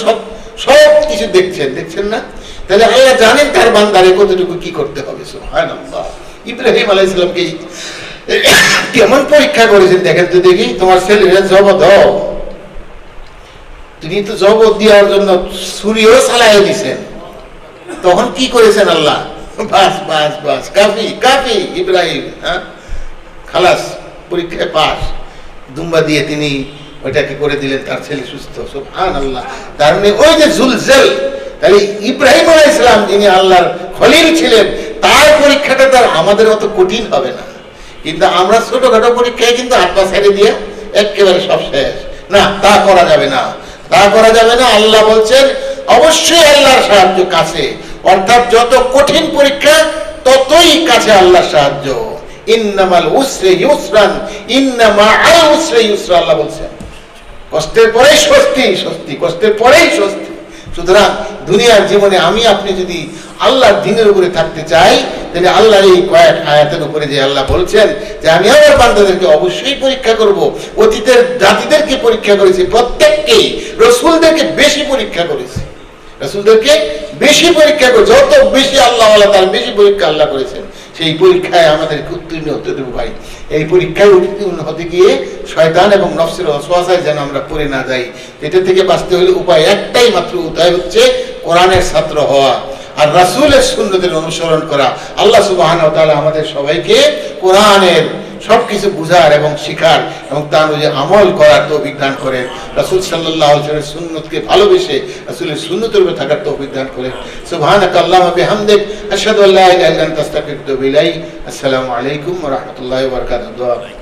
Speaker 1: সব কিছু দেখছেন না? তাহলে আল্লাহ জানেন তার বান্দারে কতটুকু কি করতে হবে। সুবহানাল্লাহ। ইব্রাহিম আলাইহিস সালামকে কেমন পরীক্ষা করেছেন দেখেন তো দেখি। তোমার ছেলেরা জব দাও, তিনি তো জব দেওয়ার জন্য ছুরিও চালাইয়া দিছেন, তখন কি করেছেন আল্লাহ? বাস কাফি ইব্রাহিম, হ্যাঁ খালাস, পরীক্ষায় পাস, দুম্বা দিয়ে তিনি ওইটাকে করে দিলেন, তার ছেলে সুস্থ। সুবহানাল্লাহ। তার মানে ওই যে জুলজাল, তাহলে ইব্রাহিম আলাইহিস সালাম যিনি আল্লাহর খলিল ছিলেন, তার পরীক্ষাটা তার আমাদের মতো কঠিন হবে না। কিন্তু আমরা ছোটখাটো পরীক্ষায় কিন্তু হাত পা ছেড়ে দিয়ে একেবারে সব শেষ। না, তা করা যাবে না, তা করা যাবে না। আল্লাহ বলছেন অবশ্যই আল্লাহর সাহায্য কাছে, অর্থাৎ যত কঠিন পরীক্ষা ততই কাছে আল্লাহর সাহায্য। ইন্নামাল উসরি ইউসরান ইন্না মাআল উসরি ইউসরা, আল্লাহ বলছেন কষ্টের পরেই স্বস্তি, স্বস্তি কষ্টের পরেই স্বস্তি। সুতরাং দুনিয়ার জীবনে আমি আপনি যদি আল্লাহর দ্বীনের উপরে থাকতে চাই, তাহলে আল্লাহর এই কয়েক আয়াতের উপরে যে আল্লাহ বলছেন যে আমি আমার বান্দাদেরকে অবশ্যই পরীক্ষা করব, অতীতের জাতিদেরকে পরীক্ষা করেছি, প্রত্যেককেই রসুলদেরকে বেশি পরীক্ষা করেছি, রসুলদেরকে বেশি পরীক্ষা করে, যত বেশি আল্লাহ তার বেশি পরীক্ষা আল্লাহ করেছেন। সেই পরীক্ষায় আমাদেরকে উত্তীর্ণ হতে দেবো ভাই। এই পরীক্ষায় উত্তীর্ণ হতে গিয়ে শয়তান এবং নফসের ওয়াসওয়াসায় যেন আমরা পড়ে না যাই। এটা থেকে বাঁচতে হলে উপায় একটাই মাত্র, উপায় হচ্ছে কোরআনের ছাত্র হওয়া আর রাসূলের সুন্নতের অনুসরণ করা। আল্লাহ সুবহানাহু ওয়া তাআলা আমাদের সবাইকে কোরআনের সবকিছু বুঝার এবং শিখার এবং তার অনুযায়ী আমল করার তৌফিক দান করেন। রাসূল সাল্লাল্লাহু আলাইহি ওয়াসাল্লামের সুন্নতকে ভালোবেসে রাসূলের সুন্নতের উপর থাকার তৌফিক দান করেন। সুবহানাকা আল্লাহুম্মা বিহামদিক আশহাদু আল্লা ইলাহা ইল্লা আনতা আস্তাগফিরুকা ওয়া আতুবু ইলাইক। আসসালামু আলাইকুম ওয়া রাহমাতুল্লাহি ওয়া বারাকাতুহু।